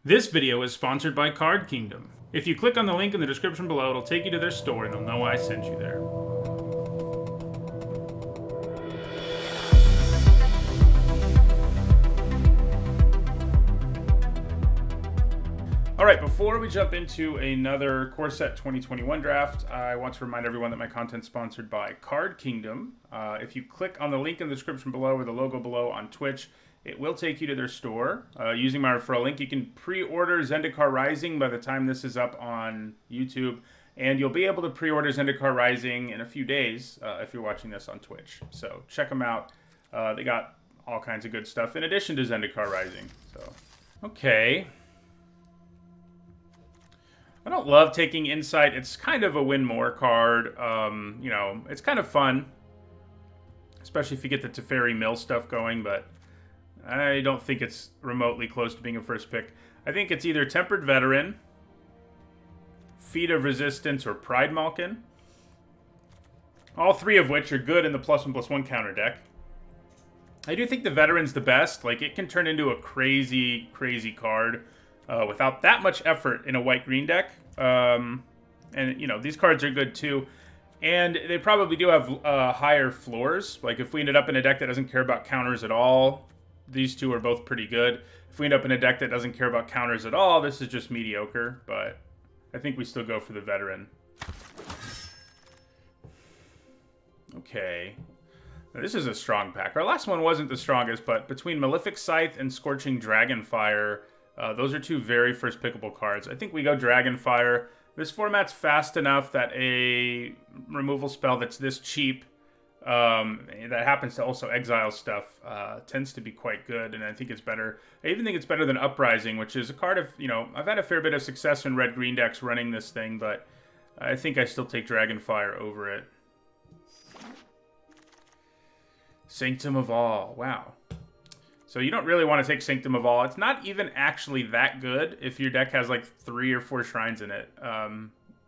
This video is sponsored by Card Kingdom. If you click on the link in the description below, it'll take you to their store and they'll know I sent you there. Alright, before we jump into another Core Set 2021 draft, I want to remind everyone that my content's sponsored by Card Kingdom. If you click on the link in the description below or the logo below on Twitch, it will take you to their store. Using my referral link, you can pre-order Zendikar Rising by the time this is up on YouTube, and you'll be able to pre-order Zendikar Rising in a few days if you're watching this on Twitch. So check them out. They got all kinds of good stuff in addition to Zendikar Rising. So, okay. I don't love taking Insight. It's kind of a win more card. You know, it's kind of fun, especially if you get the Teferi Mill stuff going, but I don't think it's remotely close to being a first pick. I think it's either Tempered Veteran, Feat of Resistance, or Pride Malkin. All three of which are good in the +1/+1 counter deck. I do think the Veteran's the best. Like, it can turn into a crazy, crazy card without that much effort in a white-green deck. And, you know, these cards are good too. And they probably do have higher floors. Like, if we ended up in a deck that doesn't care about counters at all, these two are both pretty good. If we end up in a deck that doesn't care about counters at all, this is just mediocre. But I think we still go for the Veteran. Okay. Now, this is a strong pack. Our last one wasn't the strongest, but between Malefic Scythe and Scorching Dragonfire, those are two very first pickable cards. I think we go Dragonfire. This format's fast enough that a removal spell that's this cheap, that happens to also exile stuff, tends to be quite good, and I think it's better. I even think it's better than Uprising, which is a card of, you know, I've had a fair bit of success in red-green decks running this thing, but I think I still take Dragonfire over it. Sanctum of All. Wow. So you don't really want to take Sanctum of All. It's not even actually that good if your deck has like 3 or 4 shrines in it.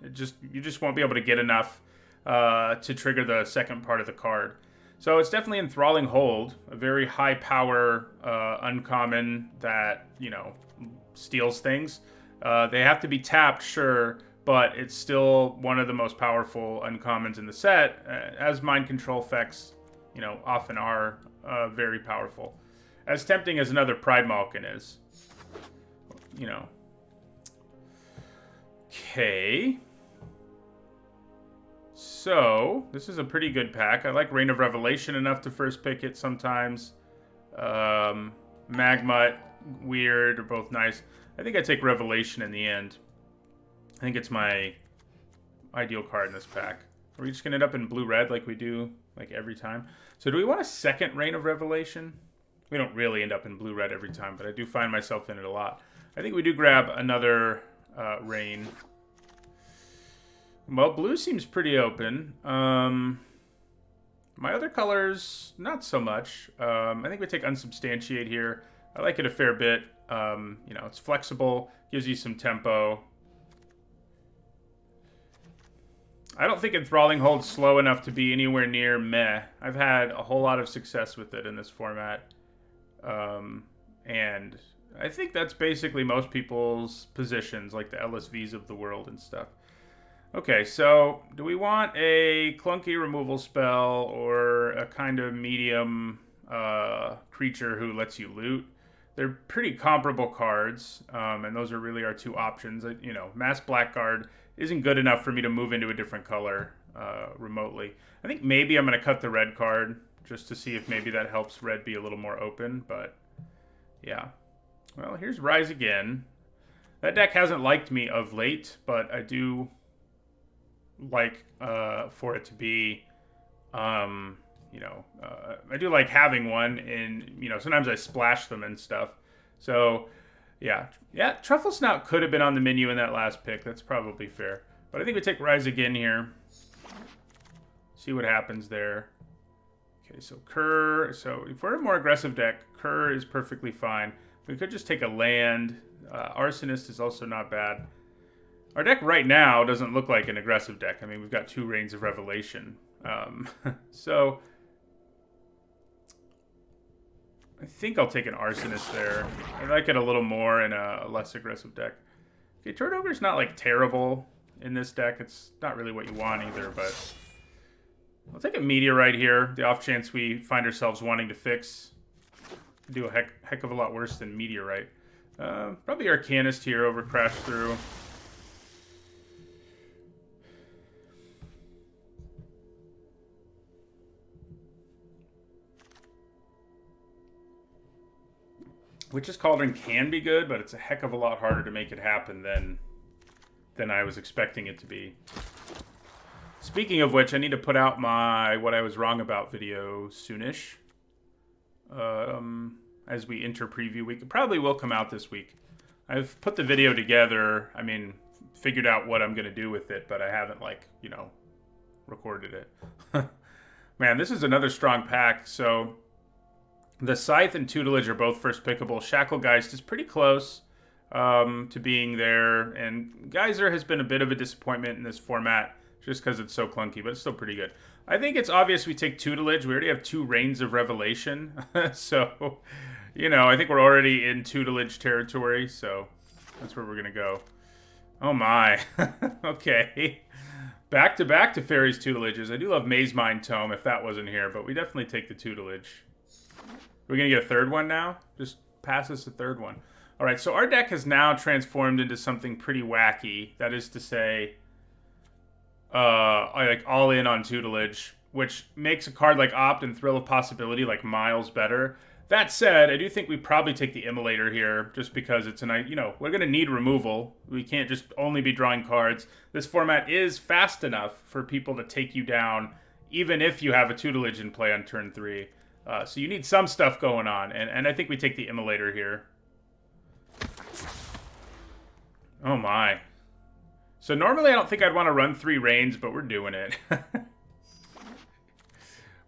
You just won't be able to get enough to trigger the second part of the card. So it's definitely Enthralling Hold, a very high power uncommon that, you know, steals things. They have to be tapped, sure, but it's still one of the most powerful uncommons in the set, as mind control effects, you know, often are very powerful. As tempting as another Pride Malkin is. You know. Okay. So, this is a pretty good pack. I like Reign of Revelation enough to first pick it sometimes. Magmut, Weird, are both nice. I think I take Revelation in the end. I think it's my ideal card in this pack. Are we just going to end up in blue-red like we do like every time? So do we want a second Reign of Revelation? We don't really end up in blue-red every time, but I do find myself in it a lot. I think we do grab another Rain. Well, blue seems pretty open. My other colors, not so much. I think we take Unsubstantiate here. I like it a fair bit. You know, it's flexible, gives you some tempo. I don't think Enthralling Hold's slow enough to be anywhere near meh. I've had a whole lot of success with it in this format. And I think that's basically most people's positions, like the LSVs of the world and stuff. Okay, so do we want a clunky removal spell or a kind of medium creature who lets you loot? They're pretty comparable cards, and those are really our two options. You know, Mass Blackguard isn't good enough for me to move into a different color remotely. I think maybe I'm going to cut the red card just to see if maybe that helps red be a little more open, but yeah. Well, here's Rise Again. That deck hasn't liked me of late, but I do like for it to be, you know, I do like having one, and, you know, sometimes I splash them and stuff. So, yeah, Truffle Snout could have been on the menu in that last pick. That's probably fair. But I think we take Rise Again here. See what happens there. Okay, so Kerr. So if we're a more aggressive deck, Kerr is perfectly fine. We could just take a land. Arsonist is also not bad. Our deck right now doesn't look like an aggressive deck. I mean, we've got 2 Reigns of Revelation. So I think I'll take an Arsonist there. I like it a little more in a less aggressive deck. Okay, Turnover's not, like, terrible in this deck. It's not really what you want either, but... I'll take a Meteorite here, the off chance we find ourselves wanting to fix. Do a heck of a lot worse than Meteorite. Probably Arcanist here over Crash Through. Witch's Cauldron can be good, but it's a heck of a lot harder to make it happen than I was expecting it to be. Speaking of which, I need to put out my What I Was Wrong About video soonish. As we enter preview week. It probably will come out this week. I've put the video together. I mean, figured out what I'm going to do with it, but I haven't, like, you know, recorded it. Man, this is another strong pack. So the Scythe and Tutelage are both first pickable. Shacklegeist is pretty close to being there. And Geyser has been a bit of a disappointment in this format just because it's so clunky, but it's still pretty good. I think it's obvious we take Tutelage. We already have 2 Reigns of Revelation. So, you know, I think we're already in Tutelage territory. So that's where we're going to go. Oh, my. Okay. Back to Teferi's Tutelages. I do love Maze Mind Tome if that wasn't here, but we definitely take the Tutelage. We're going to get a third one now? Just pass us a third one. All right, so our deck has now transformed into something pretty wacky. That is to say... I like all in on Tutelage, which makes a card like Opt and Thrill of Possibility like miles better. That said, I do think we probably take the Immolator here, just because it's a nice, you know, we're going to need removal. We can't just only be drawing cards. This format is fast enough for people to take you down, even if you have a Tutelage in play on turn 3. So you need some stuff going on, and I think we take the Immolator here. Oh my. So normally I don't think I'd want to run 3 Reigns, but we're doing it.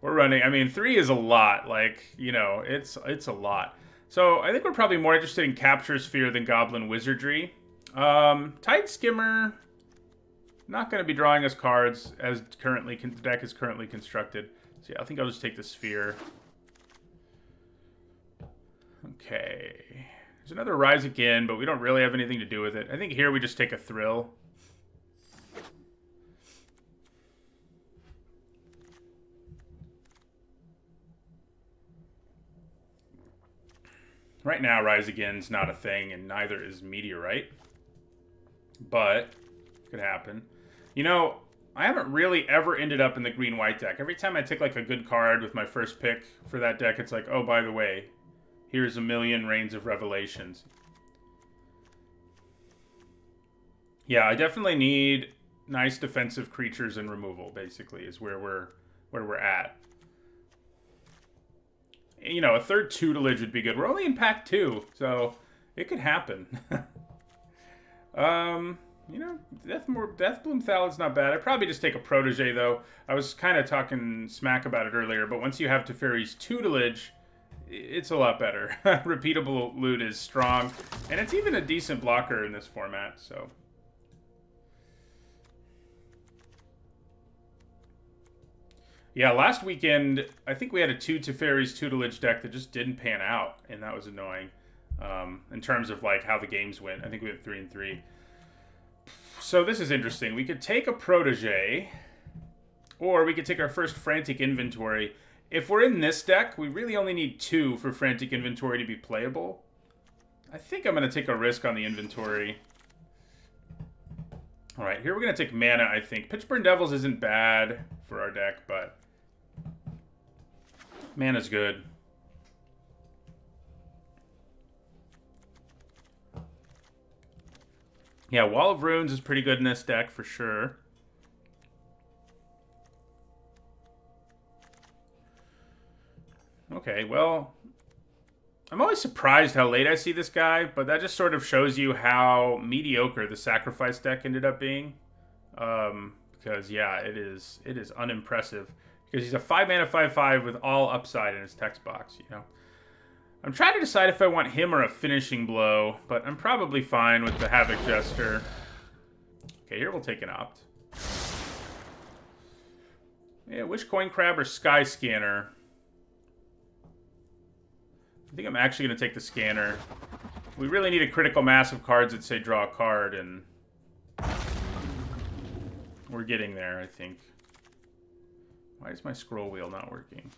We're running, I mean, 3 is a lot. Like, you know, it's a lot. So I think we're probably more interested in Capture Sphere than Goblin Wizardry. Tide Skimmer, not going to be drawing us cards as the deck is currently constructed. So yeah, I think I'll just take the Sphere. Okay. There's another Rise Again, but we don't really have anything to do with it. I think here we just take a Thrill. Right now, Rise Again's not a thing, and neither is Meteorite. But, could happen. You know, I haven't really ever ended up in the green-white deck. Every time I take, like, a good card with my first pick for that deck, it's like, oh, by the way, here's a million Reigns of Revelations. Yeah, I definitely need nice defensive creatures and removal, basically, is where we're at. You know, a third Tutelage would be good. We're only in pack 2, so it could happen. You know, Deathbloom Thalad's not bad. I'd probably just take a Protege, though. I was kind of talking smack about it earlier, but once you have Teferi's Tutelage, it's a lot better. Repeatable loot is strong, and it's even a decent blocker in this format, so... Yeah, last weekend, I think we had a 2 Teferi's Tutelage deck that just didn't pan out, and that was annoying. In terms of, like, how the games went. I think we went 3 and 3. So this is interesting. We could take a Protege, or we could take our first Frantic Inventory. If we're in this deck, we really only need 2 for Frantic Inventory to be playable. I think I'm going to take a risk on the Inventory. Alright, here we're going to take mana, I think. Pitchburn Devils isn't bad for our deck, but... Mana's good. Yeah, Wall of Runes is pretty good in this deck, for sure. Okay, well... I'm always surprised how late I see this guy, but that just sort of shows you how mediocre the Sacrifice deck ended up being. Because, yeah, it is unimpressive. Because he's a 5-mana 5/5 with all upside in his text box, you know. I'm trying to decide if I want him or a Finishing Blow, but I'm probably fine with the Havoc Jester. Okay, here we'll take an Opt. Yeah, Wish Coin Crab or Sky Scanner? I think I'm actually going to take the scanner. We really need a critical mass of cards that say draw a card, and we're getting there, I think. Why is my scroll wheel not working?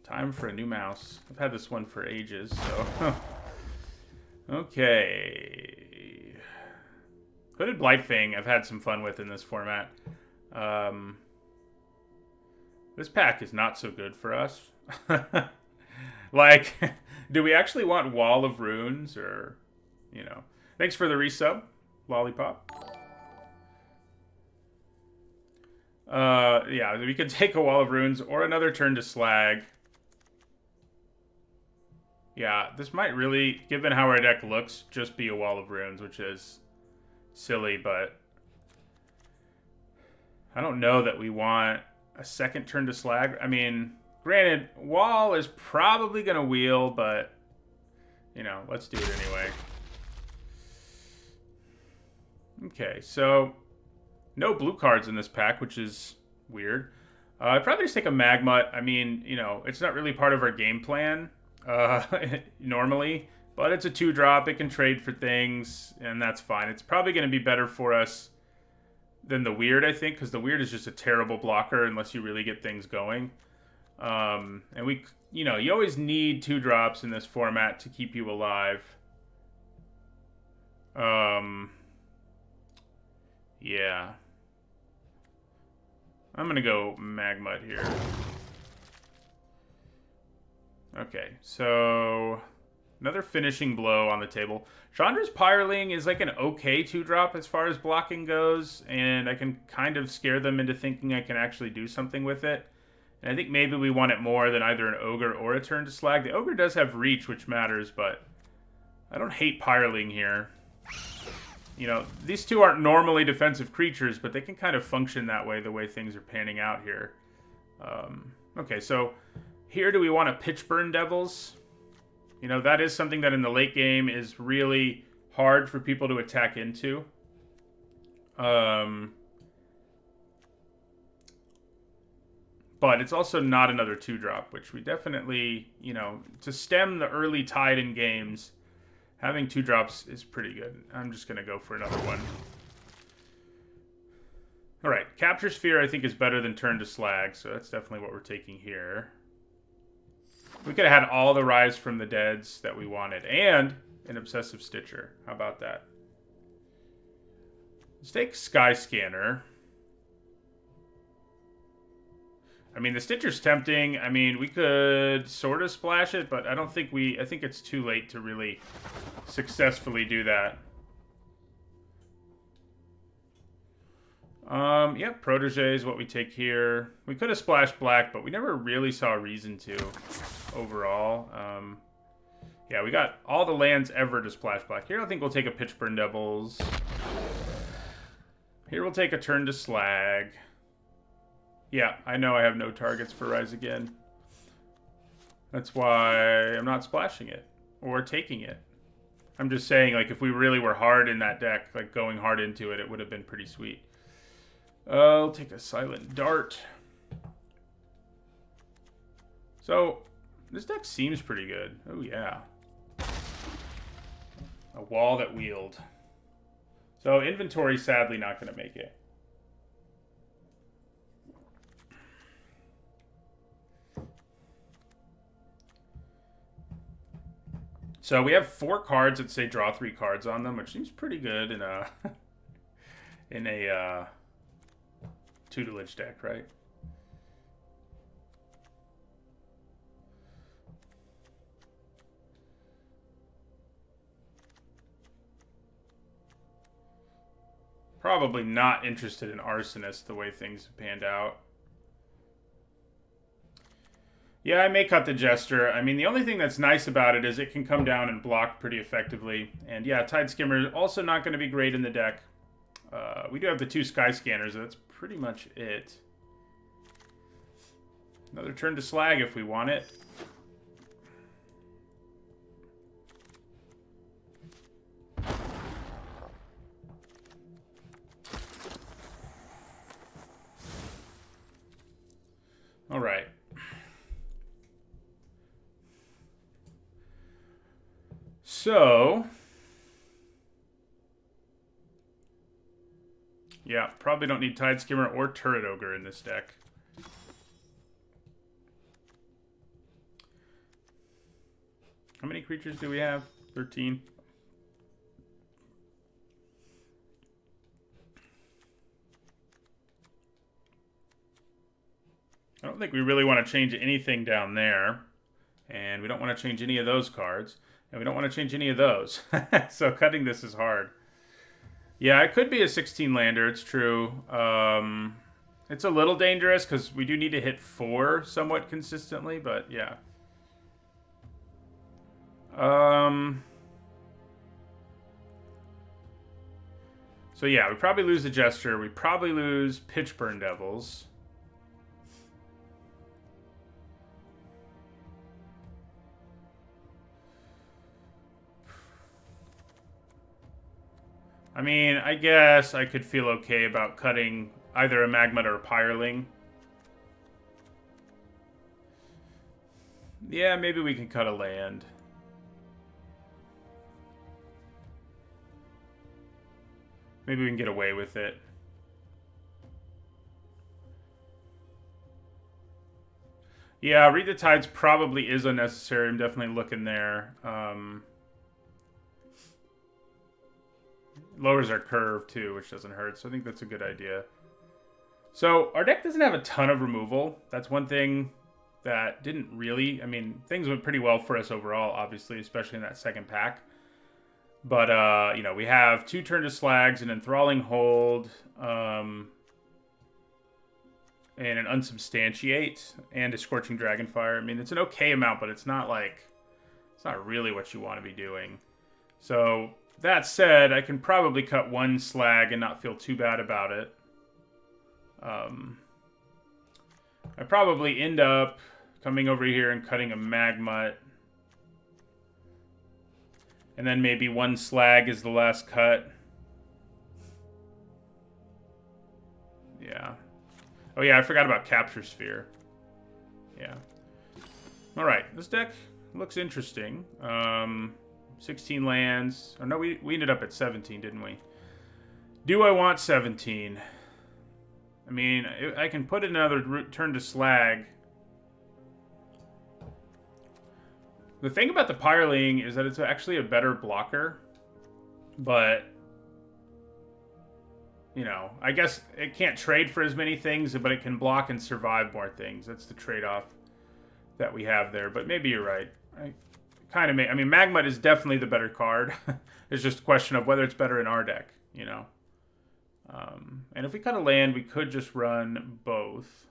Time for a new mouse. I've had this one for ages, so... Okay. Hooded Blightfang I've had some fun with in this format. This pack is not so good for us. Like, do we actually want Wall of Runes, or, you know... Thanks for the resub, Lollipop. Yeah, we could take a Wall of Runes or another turn to Slag. Yeah, this might really, given how our deck looks, just be a Wall of Runes, which is silly, but I don't know that we want a second turn to Slag. I mean, granted, Wall is probably going to wheel, but, you know, let's do it anyway. Okay, so no blue cards in this pack, which is weird. I'd probably just take a Magmut. I mean, you know, it's not really part of our game plan normally, but it's a 2-drop. It can trade for things, and that's fine. It's probably going to be better for us than the Weird, I think, because the Weird is just a terrible blocker unless you really get things going. And we, you know, you always need 2-drops in this format to keep you alive. Yeah. I'm going to go Magmut here. Okay, so another finishing blow on the table. Chandra's Pyreling is like an okay 2-drop as far as blocking goes, and I can kind of scare them into thinking I can actually do something with it. And I think maybe we want it more than either an Ogre or a turn to Slag. The Ogre does have reach, which matters, but I don't hate Pyreling here. You know, these two aren't normally defensive creatures, but they can kind of function that way, the way things are panning out here. Okay, so here do we want to Pitchburn Devils? You know, that is something that in the late game is really hard for people to attack into. But it's also not another 2-drop, which we definitely, you know, to stem the early tide in games, having 2-drops is pretty good. I'm just going to go for another one. All right, Capture Sphere I think is better than Turn to Slag, so that's definitely what we're taking here. We could have had all the Rise from the Deads that we wanted, and an Obsessive Stitcher. How about that? Let's take Sky Scanner. I mean, the Stitcher's tempting. I mean, we could sort of splash it, but I don't think we... I think it's too late to really successfully do that. Yeah, Protege is what we take here. We could have splashed black, but we never really saw a reason to overall. Yeah, we got all the lands ever to splash black. Here I think we'll take a Pitchburn Devils. Here we'll take a turn to Slag. Yeah, I know I have no targets for Rise Again. That's why I'm not splashing it or taking it. I'm just saying, like, if we really were hard in that deck, like going hard into it, it would have been pretty sweet. I'll take a Silent Dart. So, this deck seems pretty good. Oh, yeah. A Wall that wheeled. So, inventory sadly not going to make it. So, we have 4 cards that say draw 3 cards on them, which seems pretty good in a... in a, tutelage deck, right? Probably not interested in Arsonist the way things have panned out. Yeah, I may cut the Jester. I mean, the only thing that's nice about it is it can come down and block pretty effectively. And yeah, Tide Skimmer is also not going to be great in the deck. We do have the 2 Sky Scanners. That's pretty much it. Another turn to Slag if we want it. All right. So, yeah, probably don't need Tide Skimmer or Turret Ogre in this deck. How many creatures do we have? 13. I don't think we really want to change anything down there. And we don't want to change any of those cards. And we don't want to change any of those. So cutting this is hard. Yeah, it could be a 16-lander. It's true. It's a little dangerous because we do need to hit 4 somewhat consistently. But yeah. So yeah, we probably lose the Gesture. We probably lose Pitchburn Devils. I mean, I guess I could feel okay about cutting either a Magmut or a Pyreling. Yeah, maybe we can cut a land. Maybe we can get away with it. Yeah, Read the Tides probably is unnecessary. I'm definitely looking there. Lowers our curve, too, which doesn't hurt. So I think that's a good idea. So our deck doesn't have a ton of removal. That's one thing that didn't really... I mean, things went pretty well for us overall, obviously, especially in that second pack. But, you know, we have 2 Turn to Slags, an Enthralling Hold, and an Unsubstantiate, and a Scorching Dragonfire. I mean, it's an okay amount, but it's not like... It's not really what you want to be doing. So... That said, I can probably cut 1 Slag and not feel too bad about it. I probably end up coming over here and cutting a Magmut. And then maybe 1 Slag is the last cut. Yeah. Oh yeah, I forgot about Capture Sphere. Yeah. Alright, this deck looks interesting. 16 lands. Oh, no, we ended up at 17, didn't we? Do I want 17? I mean, I can put another Turn to Slag. The thing about the Pyreling is that it's actually a better blocker. But, you know, I guess it can't trade for as many things, but it can block and survive more things. That's the trade-off that we have there. But maybe you're right. I mean, Magmut is definitely the better card. It's just a question of whether it's better in our deck, you know. And if we cut a land, we could just run both.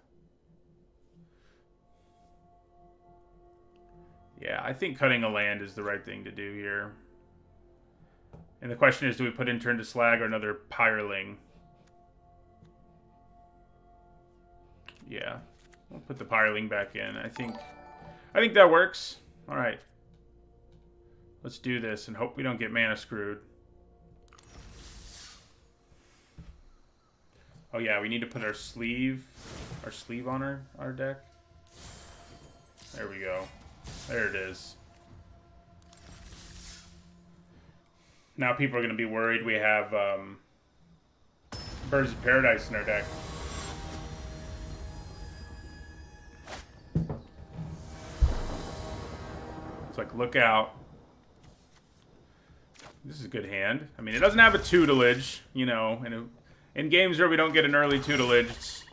Yeah, I think cutting a land is the right thing to do here. And the question is, do we put in Turn to Slag or another Pyreling? Yeah, we'll put the Pyreling back in. I think that works. All right. Let's do this and hope we don't get mana screwed. Oh yeah, we need to put our sleeve on our deck. There we go. There it is. Now people are going to be worried we have Birds of Paradise in our deck. It's like, look out. This is a good hand. I mean, it doesn't have a tutelage, you know. In games where we don't get an early tutelage, it's,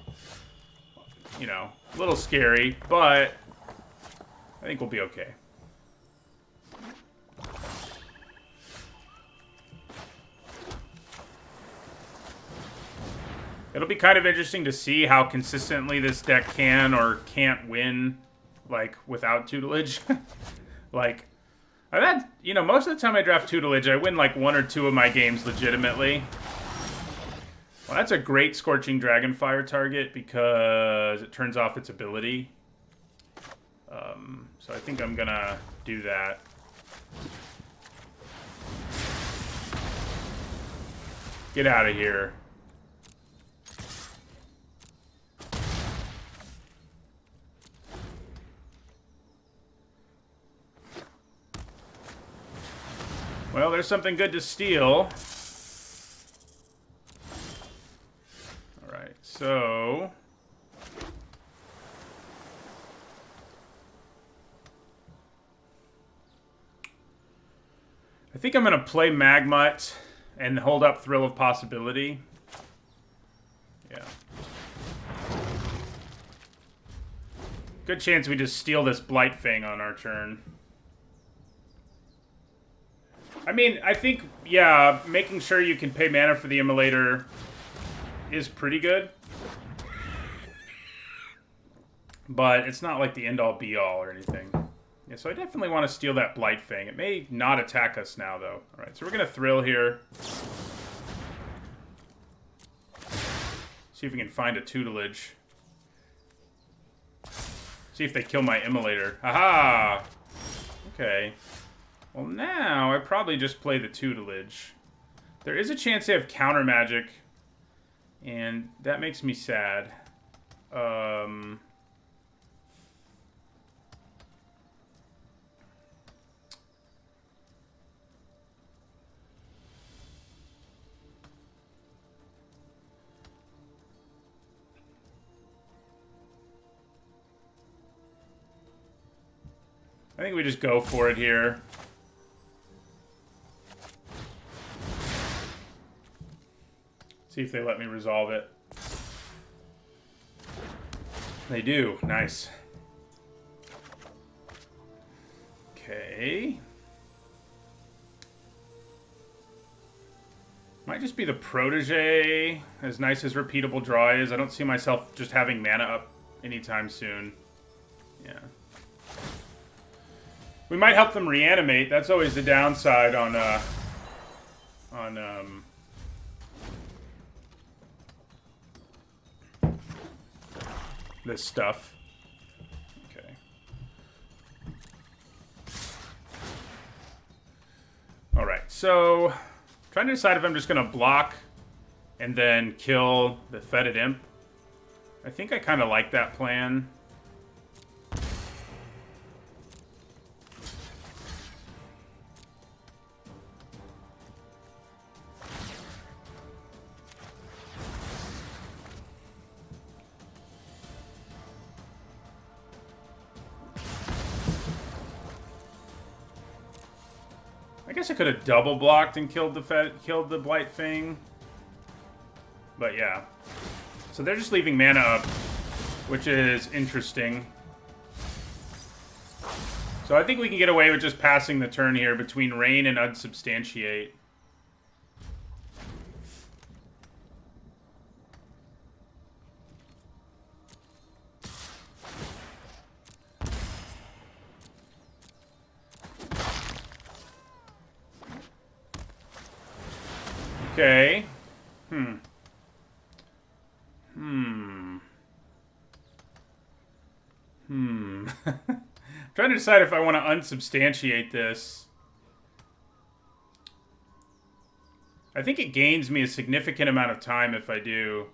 you know, a little scary, but I think we'll be okay. It'll be kind of interesting to see how consistently this deck can or can't win, like, without tutelage. Like... I've had, you know, most of the time I draft tutelage, I win like 1 or 2 of my games legitimately. Well, that's a great Scorching Dragonfire target because it turns off its ability. So I think I'm gonna do that. Get out of here. Well, there's something good to steal. Alright, so... I think I'm going to play Magmut and hold up Thrill of Possibility. Yeah. Good chance we just steal this Blightfang on our turn. I mean, I think, yeah, making sure you can pay mana for the Immolator is pretty good. But it's not like the end-all, be-all or anything. Yeah, so I definitely want to steal that Blightfang. It may not attack us now, though. Alright, so we're going to Thrill here. See if we can find a tutelage. See if they kill my Immolator. Haha! Okay. Well, now I probably just play the tutelage. There is a chance they have counter magic, and that makes me sad. I think we just go for it here. See if they let me resolve it. They do. Nice. Okay. Might just be the Protege. As nice as Repeatable Draw is, I don't see myself just having mana up anytime soon. Yeah. We might help them reanimate. That's always the downside on this stuff. Okay. All right. So, trying to decide if I'm just gonna block and then kill the Fetid Imp. I think I kind of like that plan. I guess I could have double blocked and killed the Blightfang. But yeah. So they're just leaving mana up, which is interesting. So I think we can get away with just passing the turn here between Rain and Unsubstantiate. Okay. I'm trying to decide if I want to unsubstantiate this. I think it gains me a significant amount of time if I do.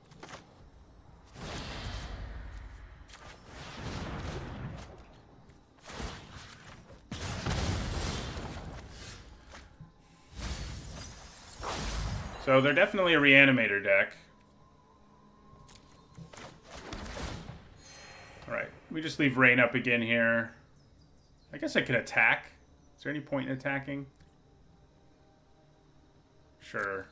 So they're definitely a Reanimator deck. Alright, we just leave Rain up again here. I guess I could attack. Is there any point in attacking? Sure.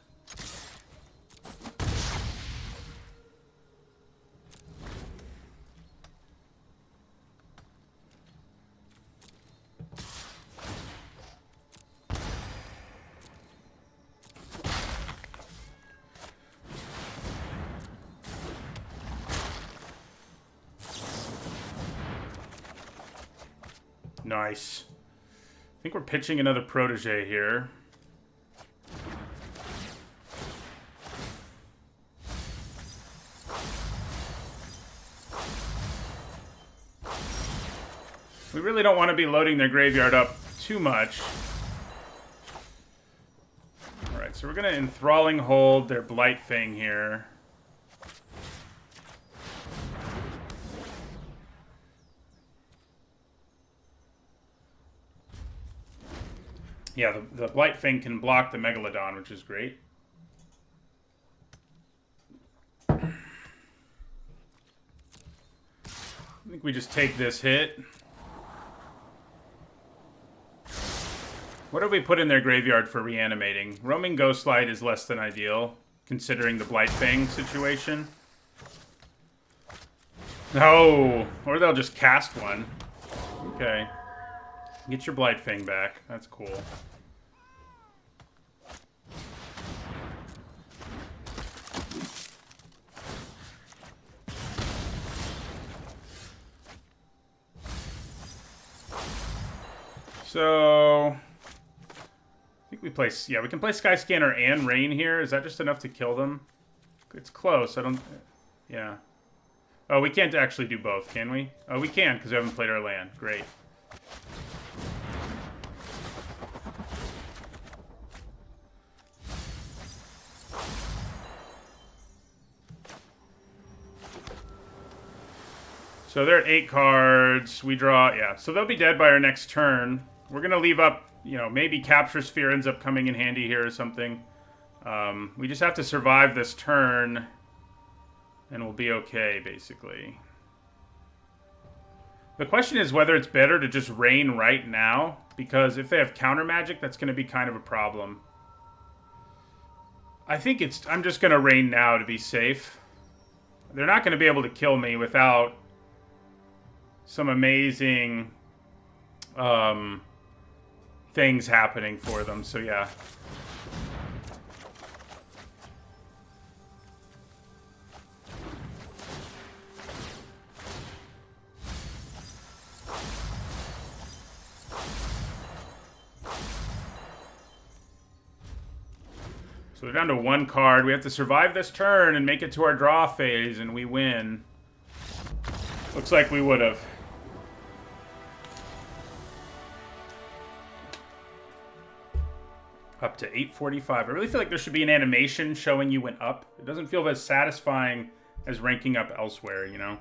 Nice. I think we're pitching another Protege here. We really don't want to be loading their graveyard up too much. Alright, so we're going to Enthralling Hold their Blightfang here. Yeah, the Blight Fang can block the Megalodon, which is great. I think we just take this hit. What have we put in their graveyard for reanimating? Roaming Ghostlight is less than ideal, considering the Blight Fang situation. No! Or they'll just cast one. Okay. Get your Blight Fang back. That's cool. So, I think we play, yeah, we can play Skyscanner and Rain here. Is that just enough to kill them? It's close. I don't, yeah. Oh, we can't actually do both, can we? Oh, we can, because we haven't played our land. Great. So they're at 8 cards. We draw, yeah. So they'll be dead by our next turn. We're going to leave up, you know, maybe Capture Sphere ends up coming in handy here or something. We just have to survive this turn, and we'll be okay, basically. The question is whether it's better to just Rain right now, because if they have counter magic, that's going to be kind of a problem. I think it's, I'm just going to Rain now to be safe. They're not going to be able to kill me without some amazing things happening for them, so yeah. So we're down to 1 card. We have to survive this turn and make it to our draw phase, and we win. Looks like we would have. Up to 845. I really feel like there should be an animation showing you went up. It doesn't feel as satisfying as ranking up elsewhere, you know?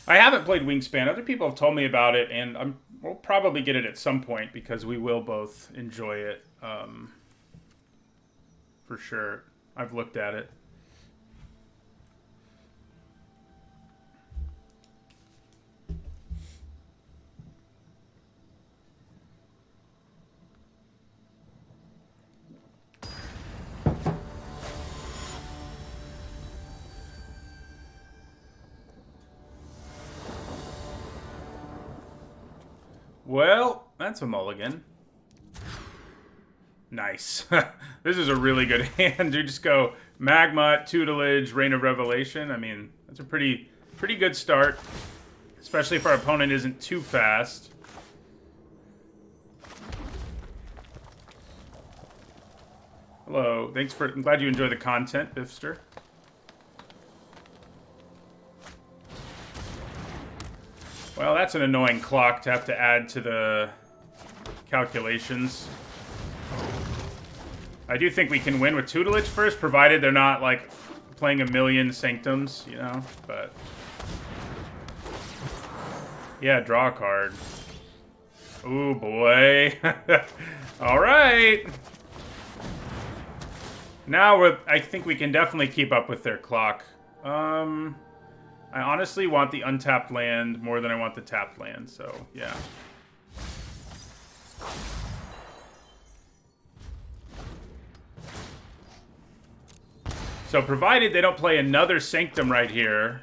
I haven't played Wingspan. Other people have told me about it, and we'll probably get it at some point because we will both enjoy it. For sure. I've looked at it. Well, that's a mulligan. Nice. This is a really good hand, dude. Just go Magma, Tutelage, Reign of Revelation. I mean, that's a pretty good start. Especially if our opponent isn't too fast. Hello. Thanks for... I'm glad you enjoy the content, Bifster. Well, that's an annoying clock to have to add to the calculations. I do think we can win with Tutelage first, provided they're not, like, playing a million Sanctums, you know? But... yeah, draw a card. Ooh, boy. Alright! Now, I think we can definitely keep up with their clock. I honestly want the untapped land more than I want the tapped land, so, yeah. So, provided they don't play another Sanctum right here,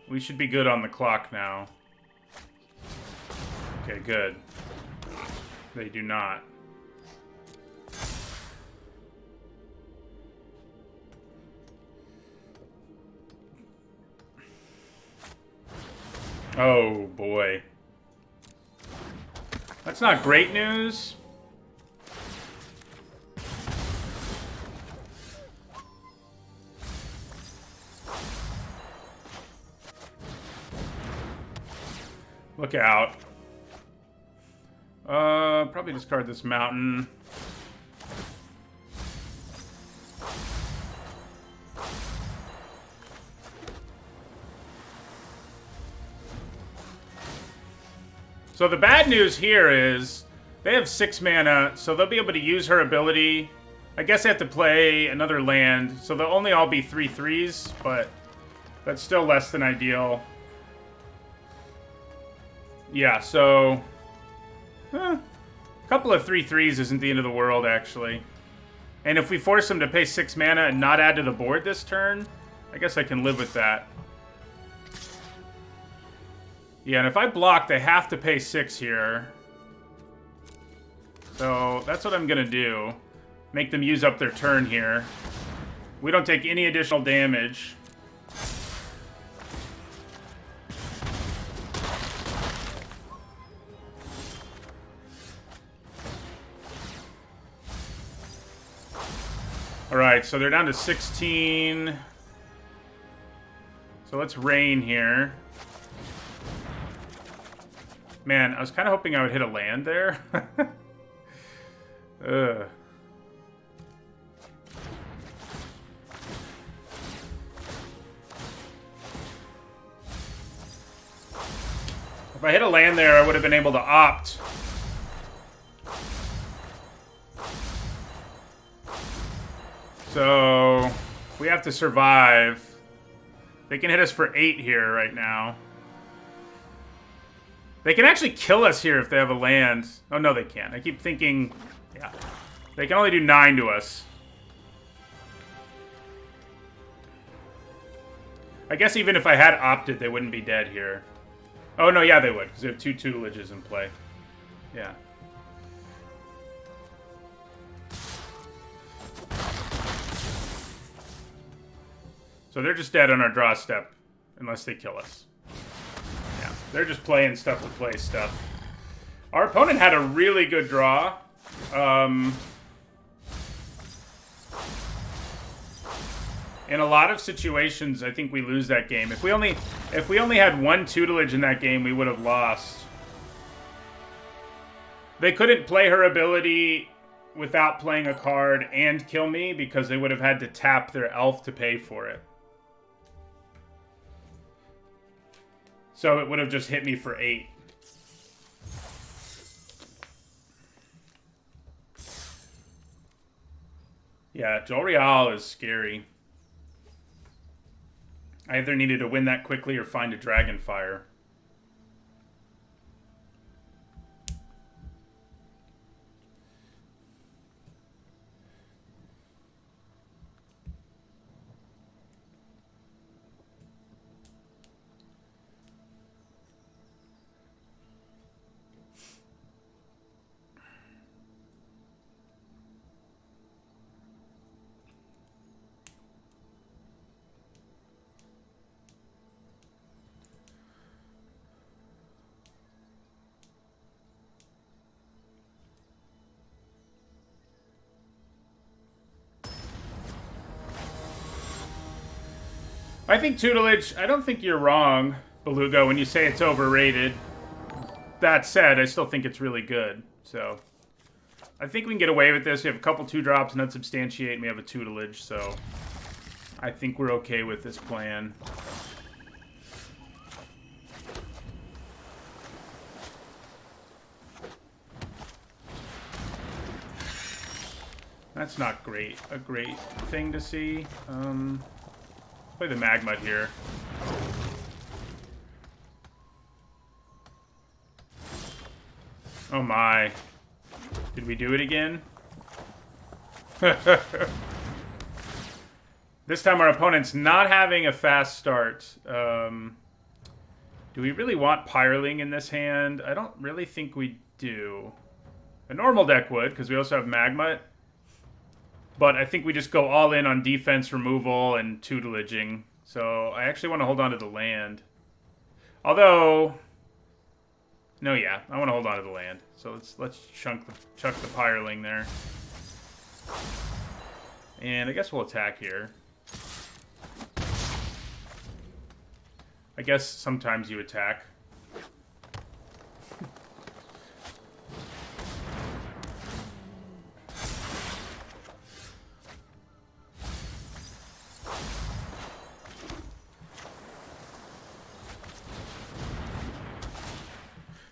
we should be good on the clock now. Okay, good. They do not. Oh, boy. That's not great news. Look out. Probably discard this mountain. So the bad news here is they have 6 mana, so they'll be able to use her ability. I guess they have to play another land, so they'll only all be 3/3s, but that's still less than ideal. Yeah, so... a couple of 3/3s isn't the end of the world, actually. And if we force them to pay 6 mana and not add to the board this turn, I guess I can live with that. Yeah, and if I block, they have to pay 6 here. So that's what I'm going to do. Make them use up their turn here. We don't take any additional damage. Alright, so they're down to 16. So let's rain here. Man, I was kind of hoping I would hit a land there. Ugh. If I hit a land there, I would have been able to opt. So, we have to survive. They can hit us for 8 here right now. They can actually kill us here if they have a land. Oh, no, they can't. I keep thinking... Yeah. They can only do 9 to us. I guess even if I had opted, they wouldn't be dead here. Oh, no, yeah, they would, because they have 2 tutelages in play. Yeah. So they're just dead on our draw step, unless they kill us. Yeah, they're just playing stuff to play stuff. Our opponent had a really good draw. In a lot of situations, I think we lose that game. If we only had 1 tutelage in that game, we would have lost. They couldn't play her ability without playing a card and kill me because they would have had to tap their elf to pay for it. So it would have just hit me for 8. Yeah, Jolreal is scary. I either needed to win that quickly or find a Dragonfire. I think tutelage, I don't think you're wrong, Beluga, when you say it's overrated. That said, I still think it's really good. So, I think we can get away with this. We have a couple 2-drops and unsubstantiate, and we have a tutelage, so I think we're okay with this plan. That's not great. A great thing to see. Play the Magma here. Oh my. Did we do it again? This time our opponent's not having a fast start. Do we really want Pyreling in this hand? I don't really think we do. A normal deck would, because we also have Magma. But I think we just go all in on defense, removal, and tutelaging. So I actually want to hold on to the land. Although, no, yeah, I want to hold on to the land. So let's chuck the Pyreling there. And I guess we'll attack here. I guess sometimes you attack.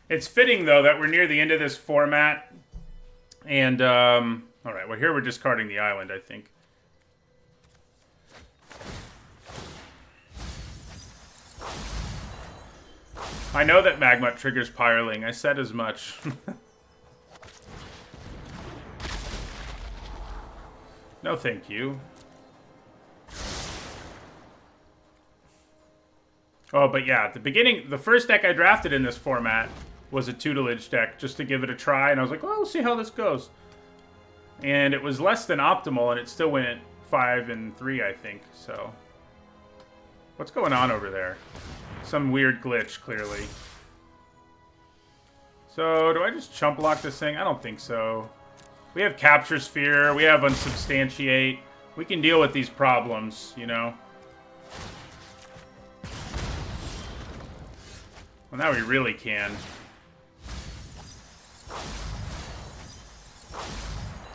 It's fitting, though, that we're near the end of this format. And, alright, well, here we're discarding the island, I think. I know that Magma triggers Pyreling. I said as much. No, thank you. Oh, but yeah, at the beginning, the first deck I drafted in this format was a tutelage deck just to give it a try, and I was like, well, we'll see how this goes. And it was less than optimal, and it still went 5-3, I think, so. What's going on over there? Some weird glitch, clearly. So, do I just chump block this thing? I don't think so. We have Capture Sphere, we have Unsubstantiate. We can deal with these problems, you know? Well, now we really can.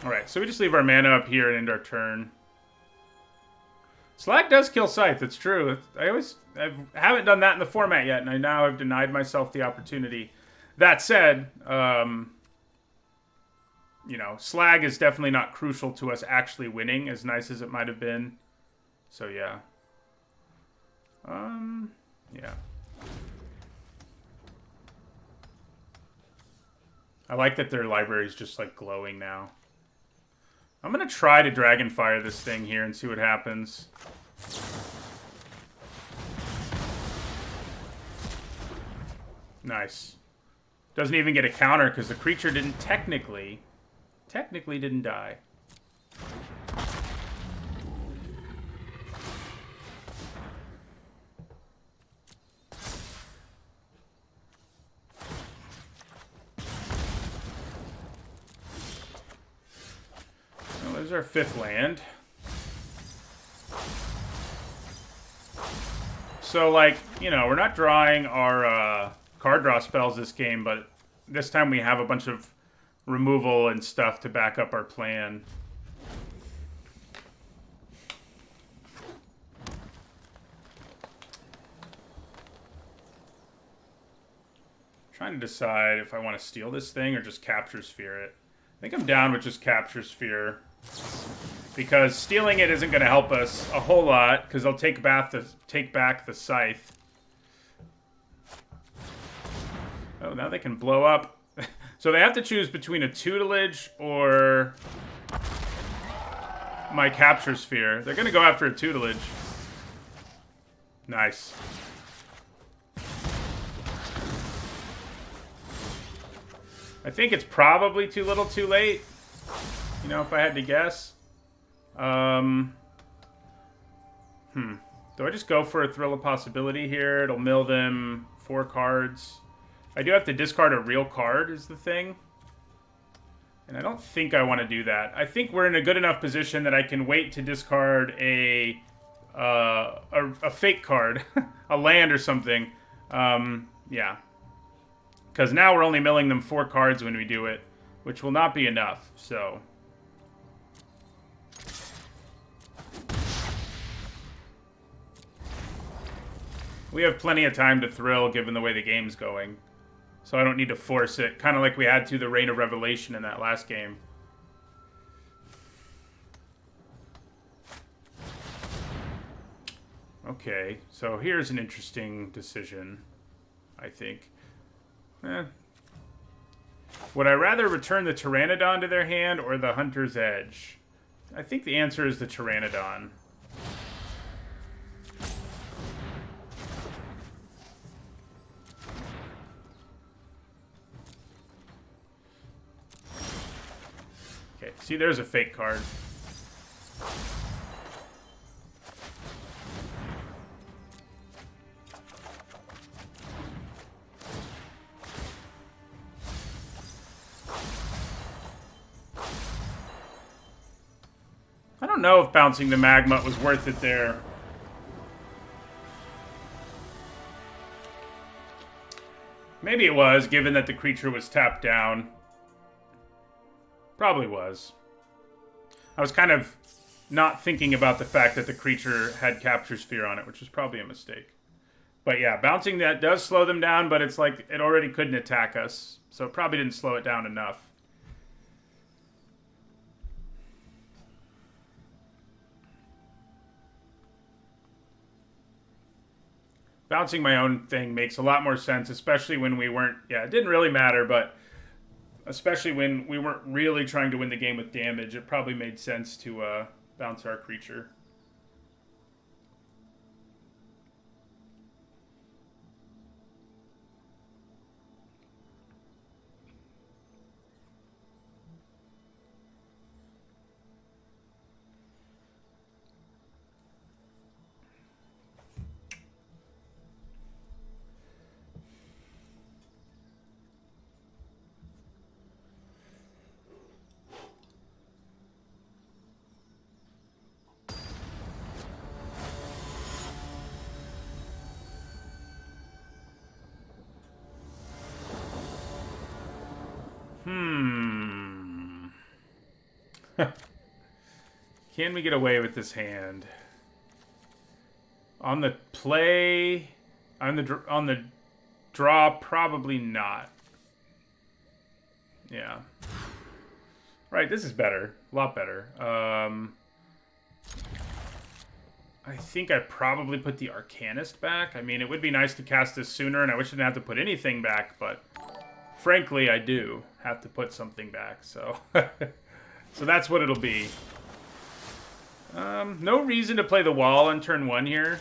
Alright, so we just leave our mana up here and end our turn. Slag does kill Scythe, it's true. I haven't done that in the format yet, and I now have denied myself the opportunity. That said, you know, Slag is definitely not crucial to us actually winning, as nice as it might have been. So, yeah. Yeah. I like that their library is just, like, glowing now. I'm going to try to Dragonfire this thing here and see what happens. Nice. Doesn't even get a counter because the creature didn't technically didn't die. Well, there's our 5th land. So, like, you know, we're not drawing our card draw spells this game, but this time we have a bunch of removal and stuff to back up our plan. Trying to decide if I want to steal this thing or just Capture Sphere it. I think I'm down with just Capture Sphere. Because stealing it isn't going to help us a whole lot, because they'll take back the Scythe. Oh, now they can blow up. So they have to choose between a tutelage or my Capture Sphere. They're going to go after a tutelage. Nice. I think it's probably too little too late. You know, if I had to guess. Do I just go for a Thrill of Possibility here? It'll mill them 4 cards. I do have to discard a real card is the thing. And I don't think I want to do that. I think we're in a good enough position that I can wait to discard a fake card. A land or something. Yeah. Because now we're only milling them 4 cards when we do it. Which will not be enough, so... We have plenty of time to thrill, given the way the game's going. So I don't need to force it, kind of like we had to the Reign of Revelation in that last game. Okay, so here's an interesting decision, I think. Would I rather return the Pteranodon to their hand or the Hunter's Edge? I think the answer is the Pteranodon. Okay, see, there's a fake card. I don't know if bouncing the Magma was worth it there. Maybe it was, given that the creature was tapped down. Probably was. I was kind of not thinking about the fact that the creature had Capture Sphere on it, which was probably a mistake. But yeah, bouncing that does slow them down, but it's like it already couldn't attack us. So it probably didn't slow it down enough. Bouncing my own thing makes a lot more sense, especially when we weren't... Yeah, it didn't really matter, but especially when we weren't really trying to win the game with damage, it probably made sense to bounce our creature. Can we get away with this hand? On the play, on the draw, probably not. Yeah. Right, this is better. A lot better. I think I probably put the Arcanist back. I mean, it would be nice to cast this sooner, and I wish I didn't have to put anything back, but frankly, I do have to put something back, so... So that's what it'll be. No reason to play the wall on turn 1 here.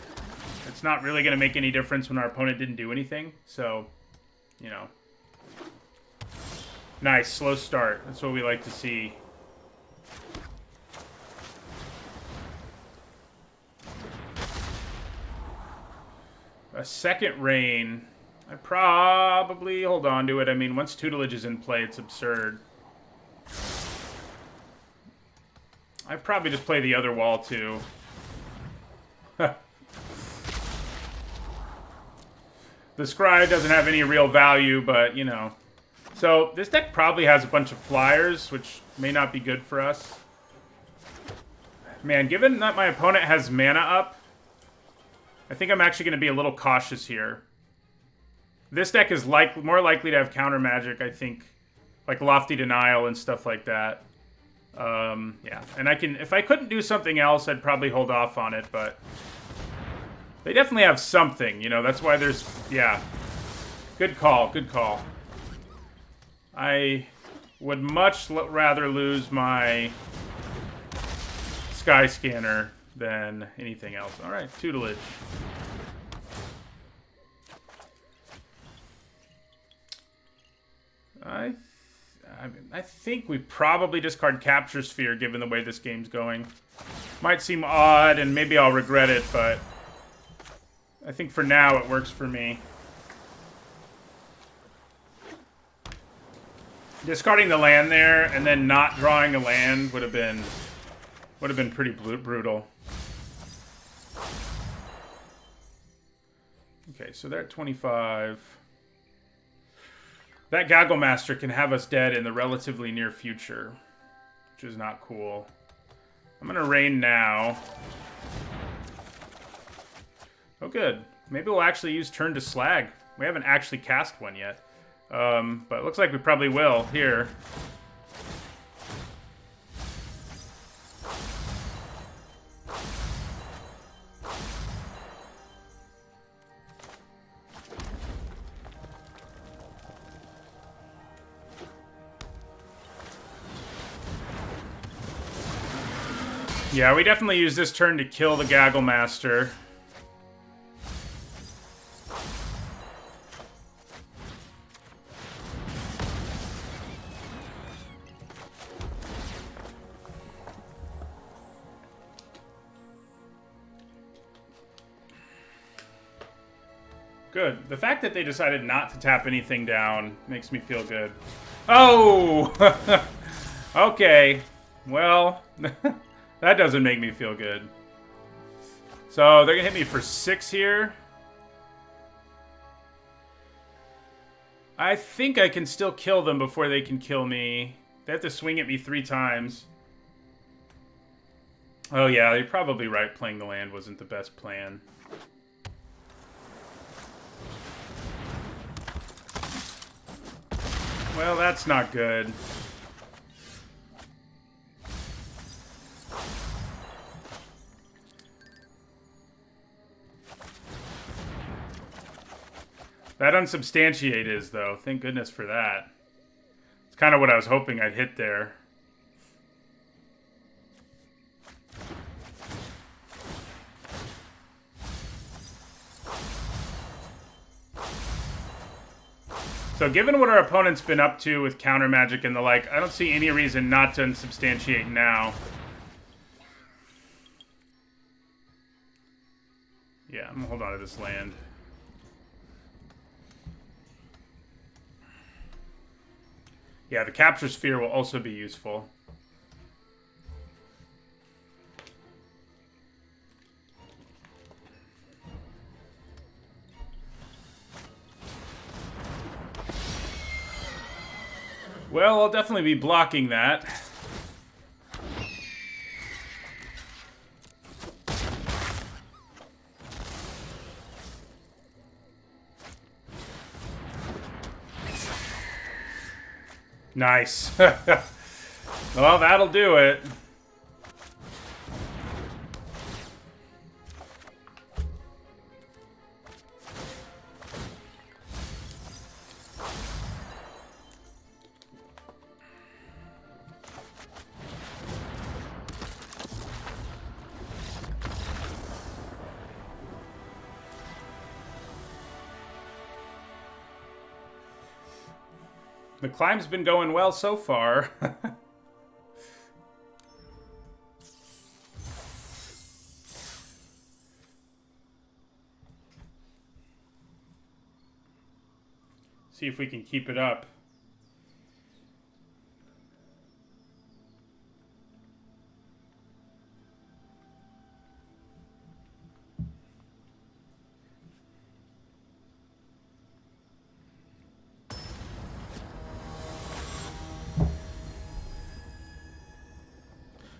It's not really going to make any difference when our opponent didn't do anything. So, you know. Nice, slow start. That's what we like to see. A second rain. I probably hold on to it. I mean, once tutelage is in play, it's absurd. I'd probably just play the other wall, too. The Scry doesn't have any real value, but, you know. So, this deck probably has a bunch of flyers, which may not be good for us. Man, given that my opponent has mana up, I think I'm actually going to be a little cautious here. This deck is more likely to have counter magic, I think. Like Lofty Denial and stuff like that. Yeah, and if I couldn't do something else, I'd probably hold off on it, but they definitely have something, you know, that's why there's, yeah, good call, good call. I would much rather lose my Sky Scanner than anything else. Alright, tutelage. I think we probably discard Capture Sphere given the way this game's going. Might seem odd, and maybe I'll regret it, but I think for now it works for me. Discarding the land there and then not drawing a land would have been pretty brutal. Okay, so they're at 25. That Gaggle Master can have us dead in the relatively near future, which is not cool. I'm going to rain now. Oh, good. Maybe we'll actually use Turn to Slag. We haven't actually cast one yet. But it looks like we probably will here. Yeah, we definitely use this turn to kill the Gaggle Master. Good. The fact that they decided not to tap anything down makes me feel good. Oh! Okay. Well... That doesn't make me feel good. So they're going to hit me for 6 here. I think I can still kill them before they can kill me. They have to swing at me 3 times. Oh yeah, you're probably right. Playing the land wasn't the best plan. Well, that's not good. That unsubstantiate is, though. Thank goodness for that. It's kind of what I was hoping I'd hit there. So given what our opponent's been up to with counter magic and the like, I don't see any reason not to unsubstantiate now. Yeah, I'm gonna hold on to this land. Yeah, the capture sphere will also be useful. Well, I'll definitely be blocking that. Nice. Well, that'll do it. The climb's been going well so far. See if we can keep it up.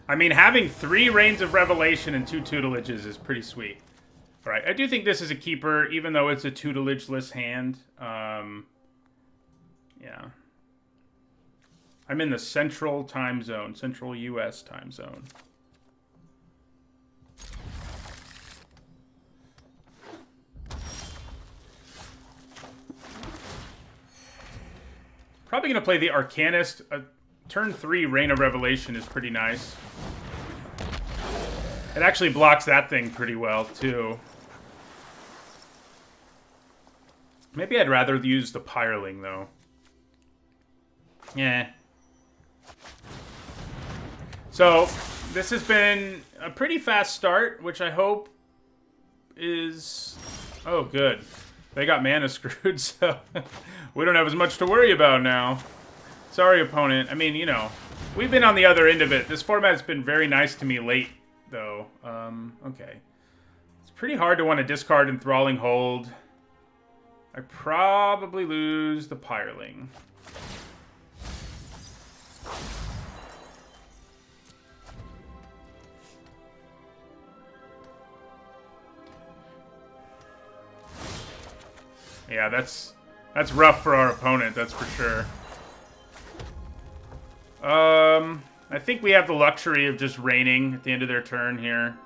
I mean, having 3 Reigns of Revelation and 2 tutelages is pretty sweet. All right, I do think this is a keeper, even though it's a tutelage-less hand. Yeah. I'm in the central time zone, central U.S. time zone. Probably going to play the Arcanist. Turn 3 Reign of Revelation is pretty nice. It actually blocks that thing pretty well, too. Maybe I'd rather use the Pyreling, though. Yeah. So, this has been a pretty fast start, which I hope is... Oh, good. They got mana screwed, so we don't have as much to worry about now. Sorry, opponent. I mean, you know, we've been on the other end of it. This format's been very nice to me late, though. Okay. It's pretty hard to want to discard Enthralling Hold. I probably lose the Pyreling. Yeah, that's rough for our opponent, that's for sure. I think we have the luxury of just reigning at the end of their turn here.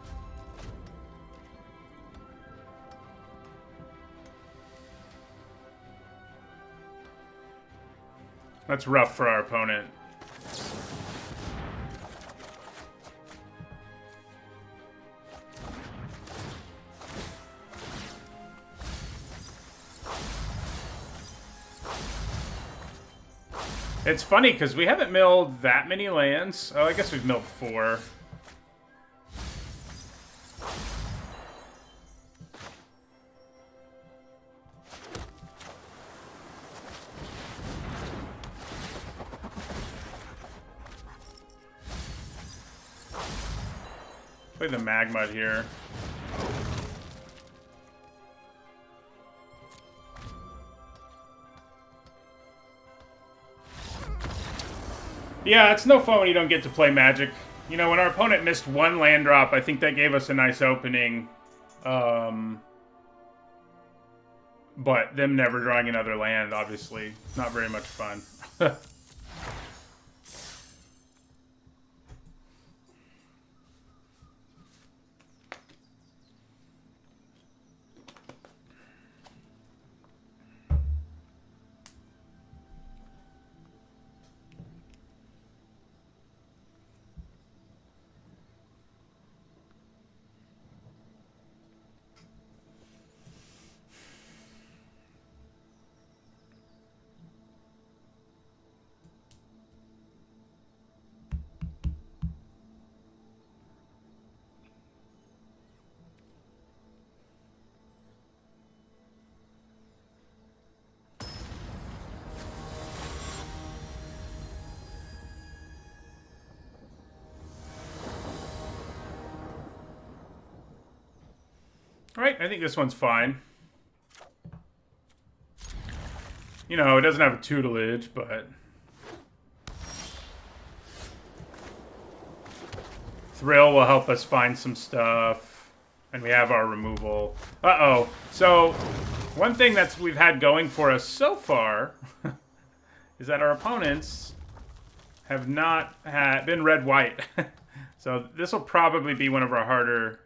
That's rough for our opponent. It's funny, because we haven't milled that many lands. Oh, I guess we've milled 4. Play the Magmud here. Yeah, it's no fun when you don't get to play Magic. You know, when our opponent missed 1 land drop, I think that gave us a nice opening. But them never drawing another land, obviously, not very much fun. Alright, I think this one's fine. You know, it doesn't have a tutelage, but... Thrill will help us find some stuff. And we have our removal. Uh-oh. So, one thing that we've had going for us so far is that our opponents have not been red-white. So this will probably be one of our harder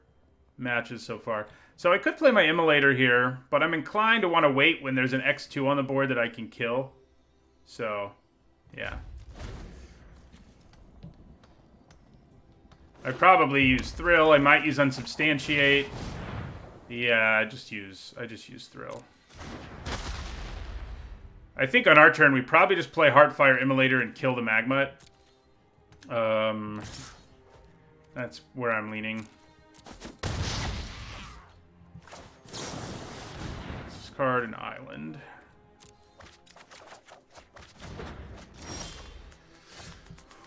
matches so far. So I could play my Immolator here, but I'm inclined to want to wait when there's an X2 on the board that I can kill. So, yeah. I'd probably use Thrill. I might use Unsubstantiate. Yeah, I just use Thrill. I think on our turn we probably just play Heartfire, Immolator, and kill the Magmut. That's where I'm leaning. Discard an island.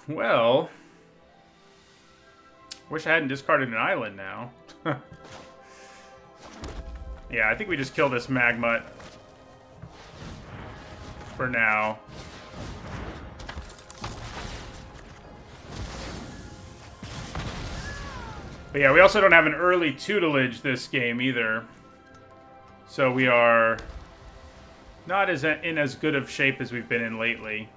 Well, wish I hadn't discarded an island now. Yeah, I think we just kill this Magmut for now. But yeah, we also don't have an early tutelage this game either. So we are not in as good of shape as we've been in lately.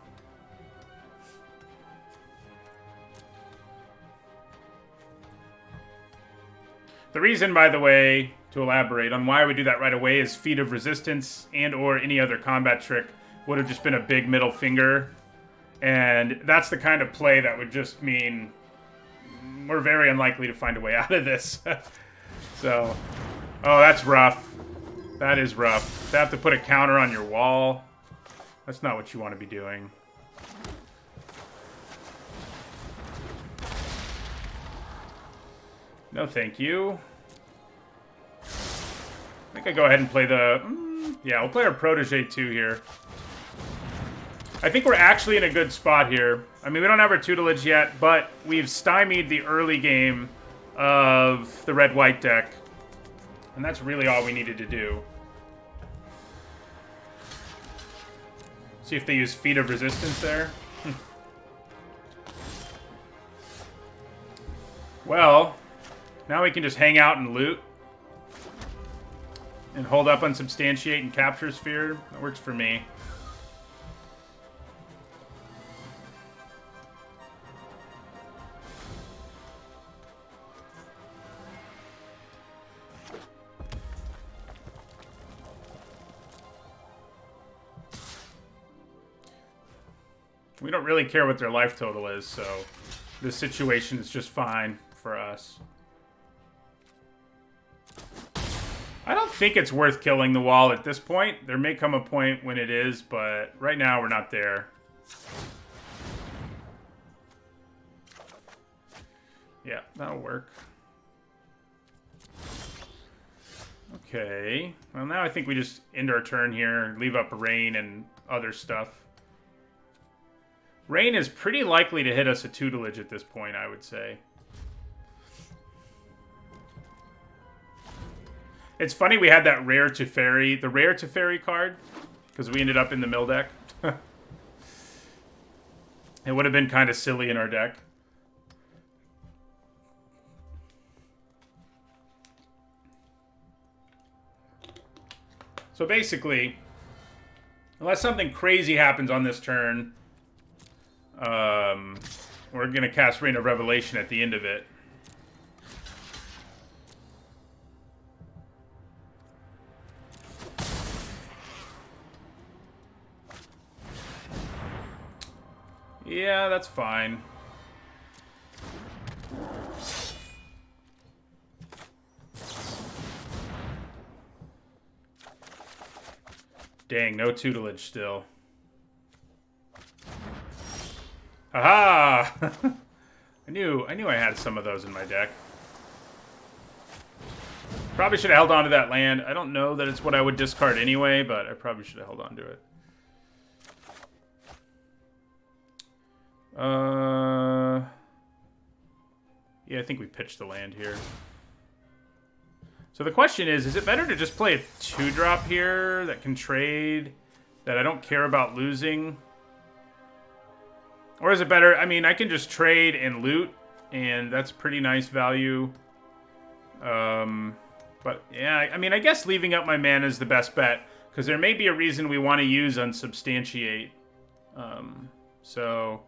The reason, by the way, to elaborate on why we do that right away is Feat of Resistance and or any other combat trick would have just been a big middle finger. And that's the kind of play that would just mean we're very unlikely to find a way out of this. So, oh, that's rough. That is rough. To have to put a counter on your wall, that's not what you want to be doing. No, thank you. I think I go ahead and play the... yeah, we'll play our Protege too here. I think we're actually in a good spot here. I mean, we don't have our tutelage yet, but we've stymied the early game of the red-white deck. And that's really all we needed to do. See if they use Feat of Resistance there. Well, now we can just hang out and loot. And hold up Unsubstantiate and Capture Sphere. That works for me. We don't really care what their life total is, so this situation is just fine for us. I don't think it's worth killing the wall at this point. There may come a point when it is, but right now we're not there. Yeah, that'll work. Okay. Well, now I think we just end our turn here, leave up Rain and other stuff. Rain is pretty likely to hit us a tutelage at this point, I would say. It's funny we had that rare Teferi, the rare Teferi card, because we ended up in the mill deck. It would have been kind of silly in our deck. So basically, unless something crazy happens on this turn, we're going to cast Rain of Revelation at the end of it. Yeah, that's fine. Dang, no tutelage still. Aha! I knew I had some of those in my deck. Probably should have held on to that land. I don't know that it's what I would discard anyway, but I probably should have held on to it. Yeah, I think we pitched the land here. So the question is it better to just play a 2-drop here that can trade, that I don't care about losing? Or is it better, I mean, I can just trade and loot, and that's pretty nice value. But yeah, I mean, I guess leaving up my mana is the best bet, because there may be a reason we want to use Unsubstantiate. So...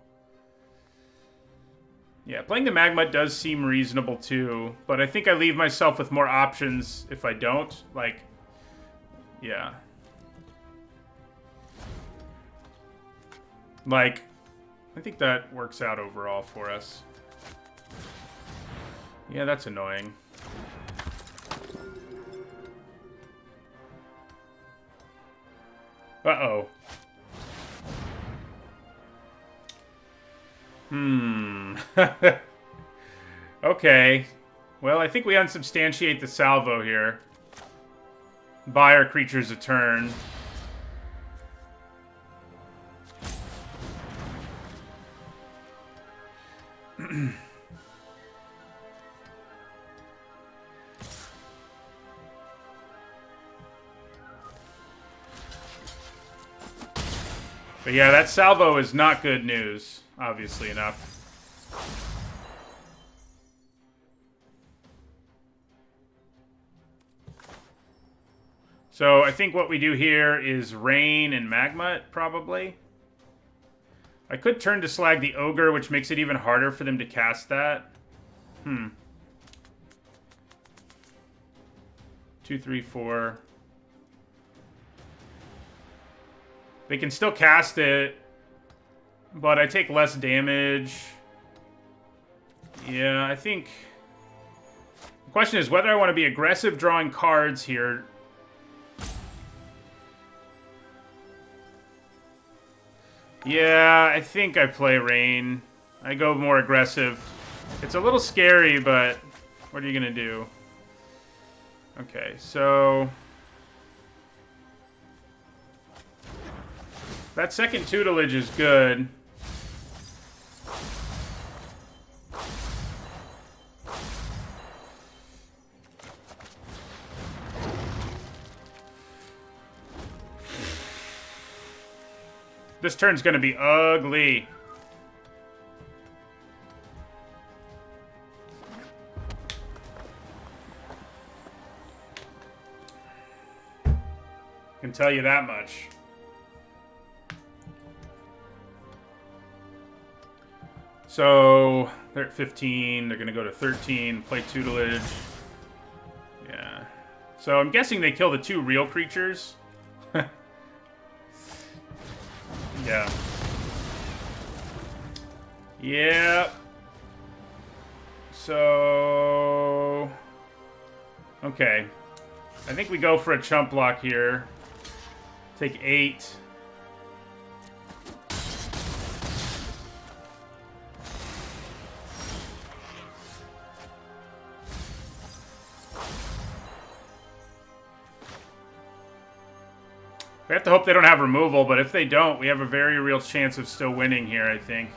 yeah, playing the Magma does seem reasonable too, but I think I leave myself with more options if I don't. Like, yeah. Like, I think that works out overall for us. Yeah, that's annoying. Uh-oh. Okay. Well, I think we unsubstantiate the salvo here. Buy our creatures a turn. But yeah, that salvo is not good news, obviously enough. So I think what we do here is Rain and Magma, probably. I could turn to Slag the Ogre, which makes it even harder for them to cast that. 2, 3, 4. They can still cast it, but I take less damage. Yeah, I think... the question is whether I want to be aggressive drawing cards here. Yeah, I think I play Rain. I go more aggressive. It's a little scary, but what are you going to do? Okay, so... that second tutelage is good. This turn's gonna be ugly. Can tell you that much. So they're at 15. They're gonna go to 13. Play tutelage. Yeah. So I'm guessing they kill the 2 real creatures. Yeah. Yeah. So... okay. I think we go for a chump block here. Take 8. We have to hope they don't have removal, but if they don't, we have a very real chance of still winning here, I think.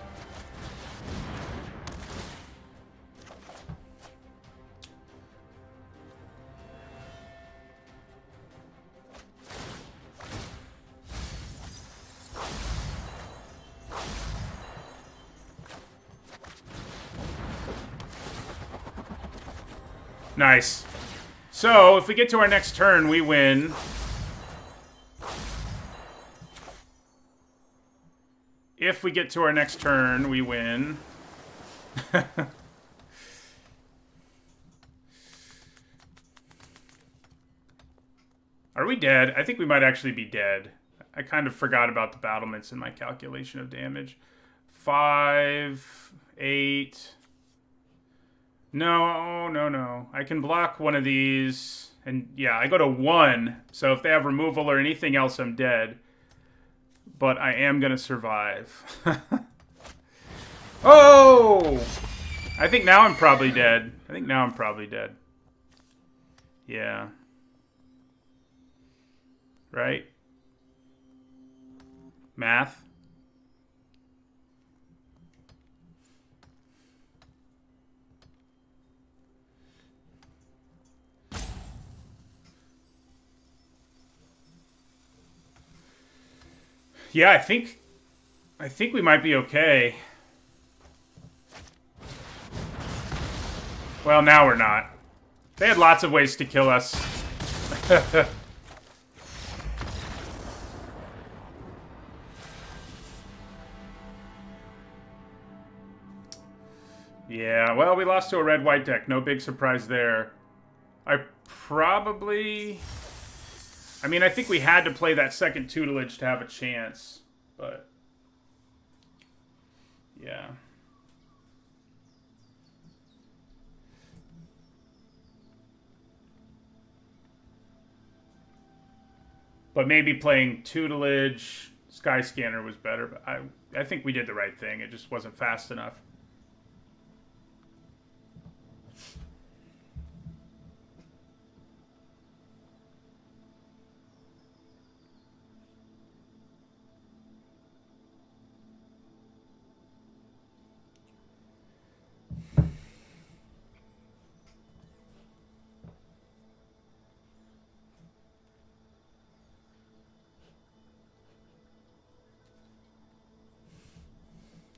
Nice. So, if we get to our next turn, we win. if we get to our next turn, we win. Are we dead? I think we might actually be dead. I kind of forgot about the battlements in my calculation of damage. 5, 8. No. I can block one of these. And yeah, I go to 1. So if they have removal or anything else, I'm dead. But I am going to survive. Oh! I think now I'm probably dead. Yeah. Right? Math? Yeah, I think we might be okay. Well, now we're not. They had lots of ways to kill us. Yeah, well, we lost to a red-white deck. No big surprise there. I mean, I think we had to play that second tutelage to have a chance, but yeah. But maybe playing tutelage, Skyscanner was better, but I think we did the right thing. It just wasn't fast enough.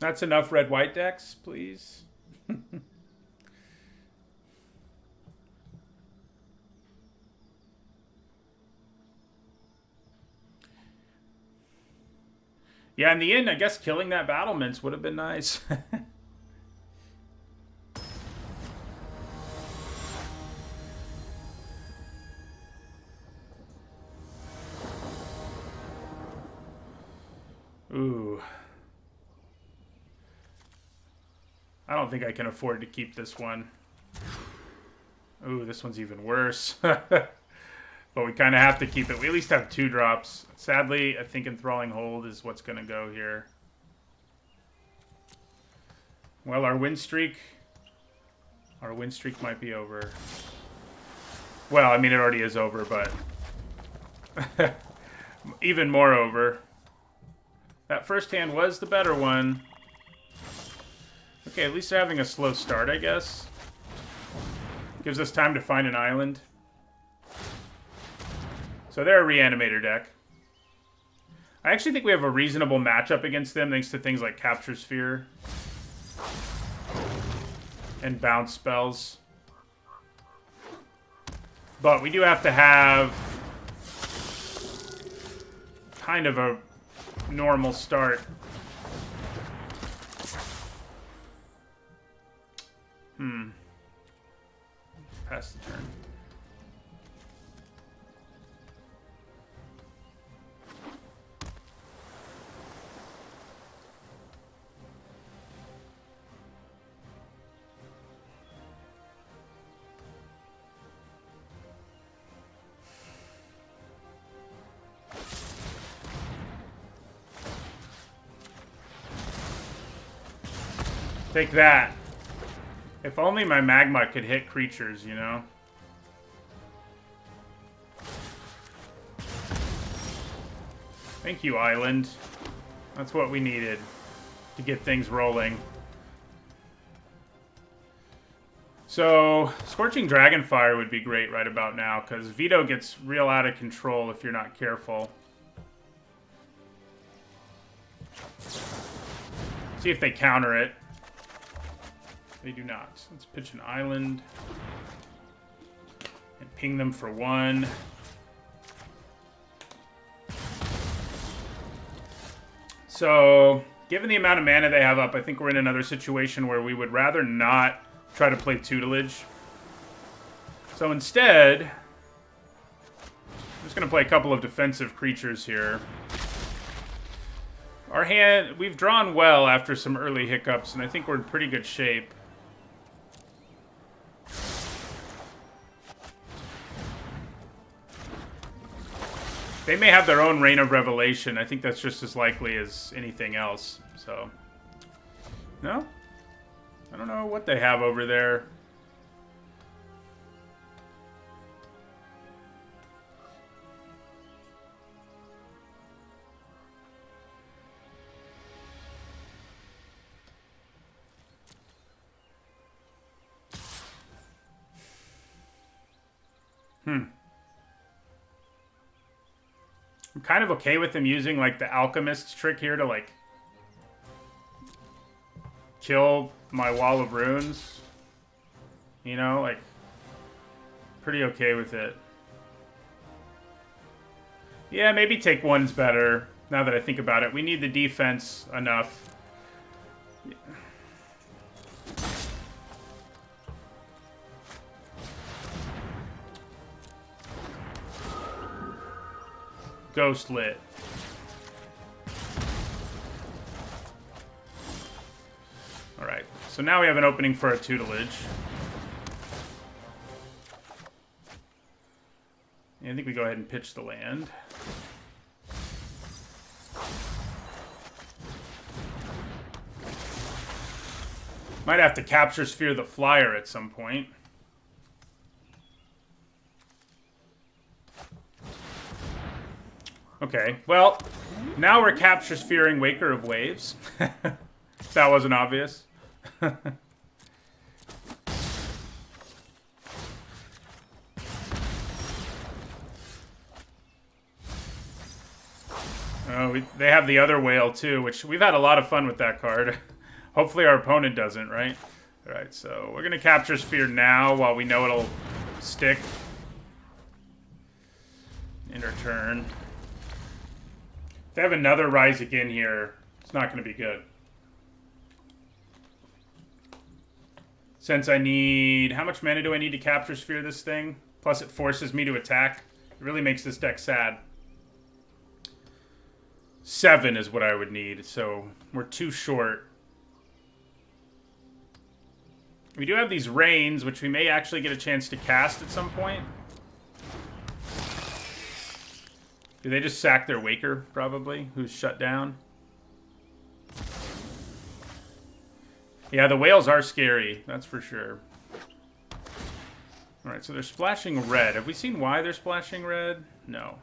That's enough red-white decks, please. Yeah, in the end, I guess killing that battlements would have been nice. Ooh. I don't think I can afford to keep this one. Ooh, this one's even worse. But we kind of have to keep it. We at least have 2 drops. Sadly, I think Enthralling Hold is what's going to go here. Well, our win streak might be over. Well, I mean, it already is over, but even more over. That first hand was the better one. Okay, at least they're having a slow start, I guess. Gives us time to find an island. So they're a Reanimator deck. I actually think we have a reasonable matchup against them thanks to things like Capture Sphere. And bounce spells. But we do have to have kind of a normal start. Pass the turn. Take that. If only my magma could hit creatures, you know? Thank you, Island. That's what we needed to get things rolling. So, Scorching Dragonfire would be great right about now, because Veto gets real out of control if you're not careful. See if they counter it. They do not. Let's pitch an island. And ping them for 1. So, given the amount of mana they have up, I think we're in another situation where we would rather not try to play tutelage. So instead, I'm just going to play a couple of defensive creatures here. Our hand, we've drawn well after some early hiccups, and I think we're in pretty good shape. They may have their own Reign of Revelation. I think that's just as likely as anything else. So, no? I don't know what they have over there. I'm kind of okay with them using, like, the Alchemist's trick here to, like, kill my Wall of Runes. You know, like, pretty okay with it. Yeah, maybe take one's better, now that I think about it. We need the defense enough. Yeah. Ghost lit. Alright, so now we have an opening for a tutelage. I think we go ahead and pitch the land. Might have to capture Sphere the Flyer at some point. Okay, well, now we're capture sphering Waker of Waves. If that wasn't obvious. Oh, they have the other whale too, which we've had a lot of fun with that card. Hopefully our opponent doesn't, right? Alright, so we're going to capture Sphere now while we know it'll stick in our turn. If they have another Rise Again here, it's not going to be good. Since I need... How much mana do I need to capture Sphere this thing? Plus it forces me to attack. It really makes this deck sad. 7 is what I would need, so we're too short. We do have these Rains, which we may actually get a chance to cast at some point. Do they just sack their Waker, probably, who's shut down? Yeah, the whales are scary, that's for sure. Alright, so they're splashing red. Have we seen why they're splashing red? No.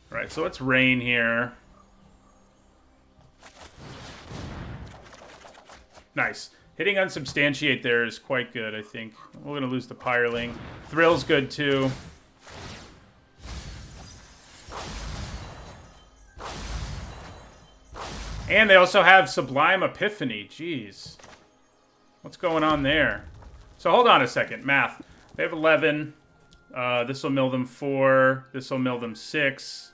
Alright, so let's rain here. Nice. Hitting Unsubstantiate there is quite good, I think. We're going to lose the Pyreling. Thrill's good, too. And they also have Sublime Epiphany. Jeez. What's going on there? So hold on a second. Math. They have 11. This will mill them 4. This will mill them 6.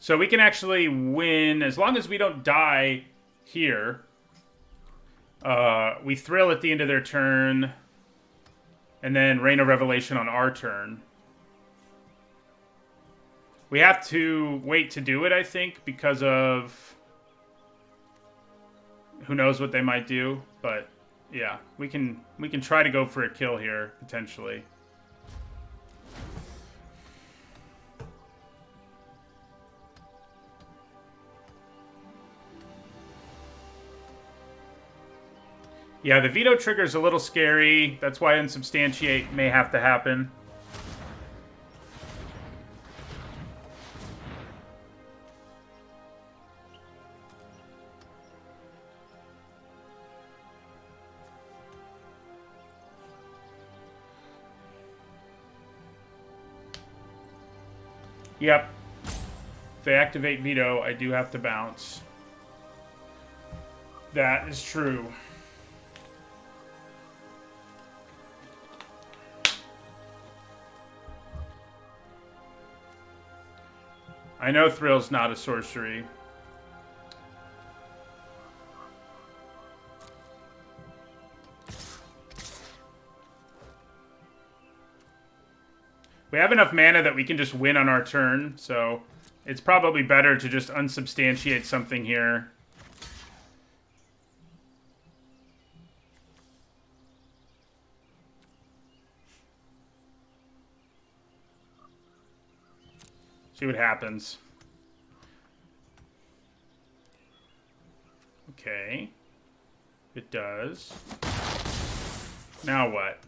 So we can actually win as long as we don't die here. We Thrill at the end of their turn. And then Reign of Revelation on our turn. We have to wait to do it, I think, because of... Who knows what they might do. But, yeah. We can try to go for a kill here, potentially. Yeah, the veto trigger is a little scary. That's why Unsubstantiate may have to happen. Yep. they activate veto, I do have to bounce. That is true. I know Thrill's not a sorcery. We have enough mana that we can just win on our turn, so it's probably better to just unsubstantiate something here. See what happens. Okay. It does. Now what?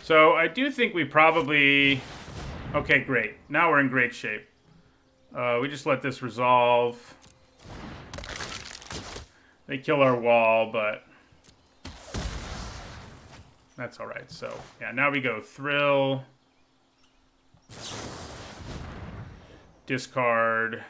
So I do think we probably... Okay, great. Now we're in great shape. We just let this resolve. They kill our wall, but that's all right. So, yeah, now we go Thrill. Discard.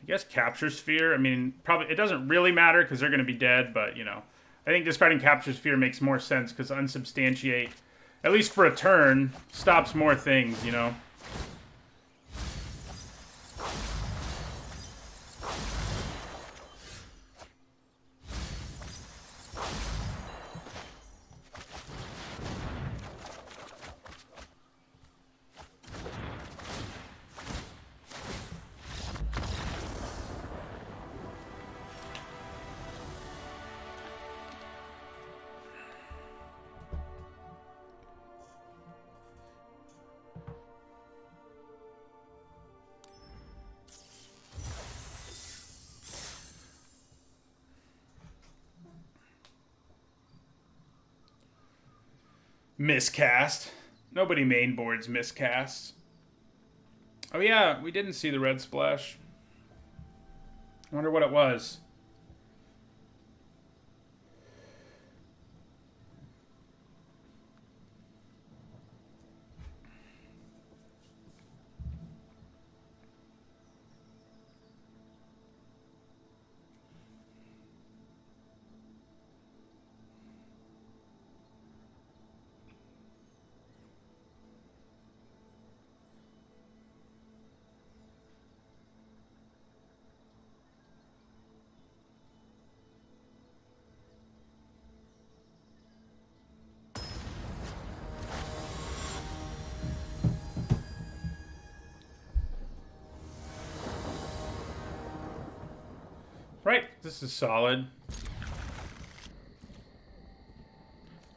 I guess Capture Sphere. I mean, probably it doesn't really matter because they're going to be dead, but, you know. I think discarding Capture Sphere makes more sense because unsubstantiate, at least for a turn, stops more things, you know. Miscast. Nobody main boards miscasts. Oh yeah, we didn't see the red splash. I wonder what it was. Right, this is solid.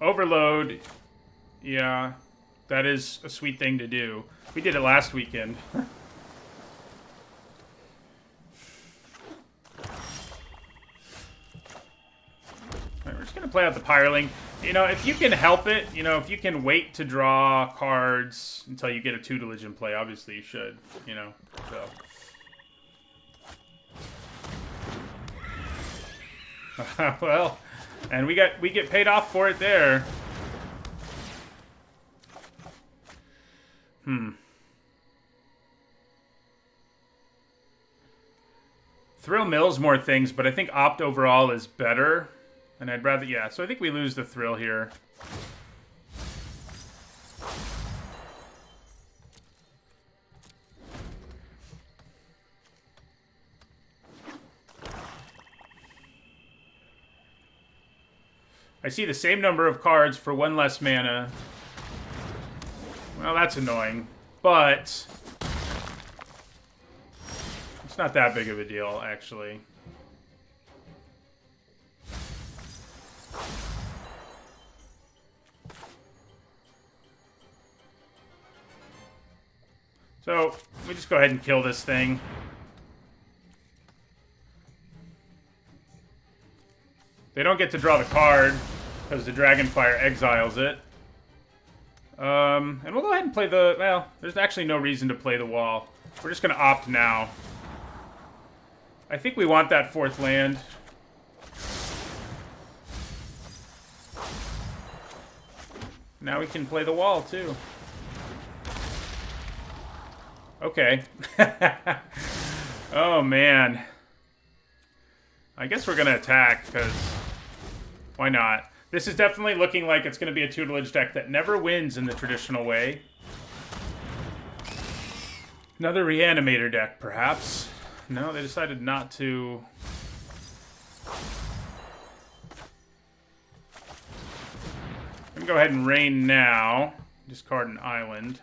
Overload. Yeah, that is a sweet thing to do. We did it last weekend. Alright, we're just going to play out the Pyroling. You know, if you can help it, you know, if you can wait to draw cards until you get a tutelage in play, obviously you should, you know, so... Well, and we get paid off for it there. Thrill mills more things, but I think Opt overall is better. And I'd rather, yeah, so I think we lose the Thrill here. I see the same number of cards for one less mana. Well, that's annoying, but it's not that big of a deal, actually. So, we just go ahead and kill this thing. They don't get to draw the card because the Dragonfire exiles it. And we'll go ahead and play the... Well, there's actually no reason to play the wall. We're just going to opt now. I think we want that 4th land. Now we can play the wall, too. Okay. Oh, man. I guess we're going to attack, because why not? This is definitely looking like it's going to be a tutelage deck that never wins in the traditional way. Another Reanimator deck, perhaps. No, they decided not to. I'm going to go ahead and rain now. Discard an island.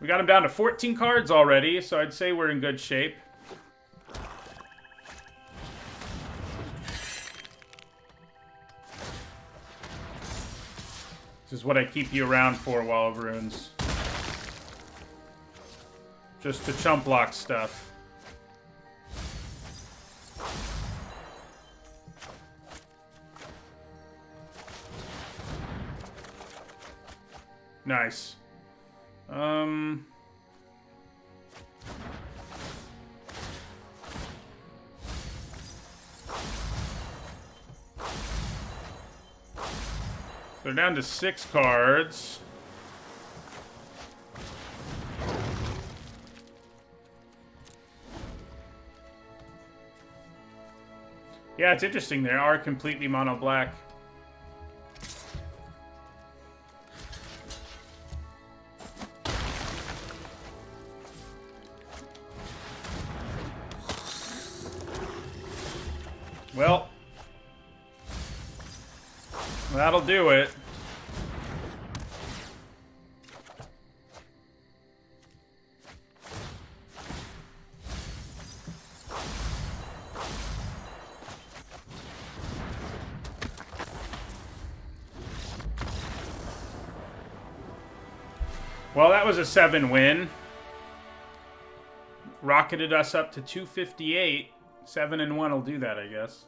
We got him down to 14 cards already, so I'd say we're in good shape. This is what I keep you around for, Wall of Runes. Just to chump block stuff. Nice. They're down to 6 cards. Yeah, it's interesting. They are completely mono black. Well, that'll do it. Well, that was a 7 win. Rocketed us up to 258. 7-1 will do that, I guess.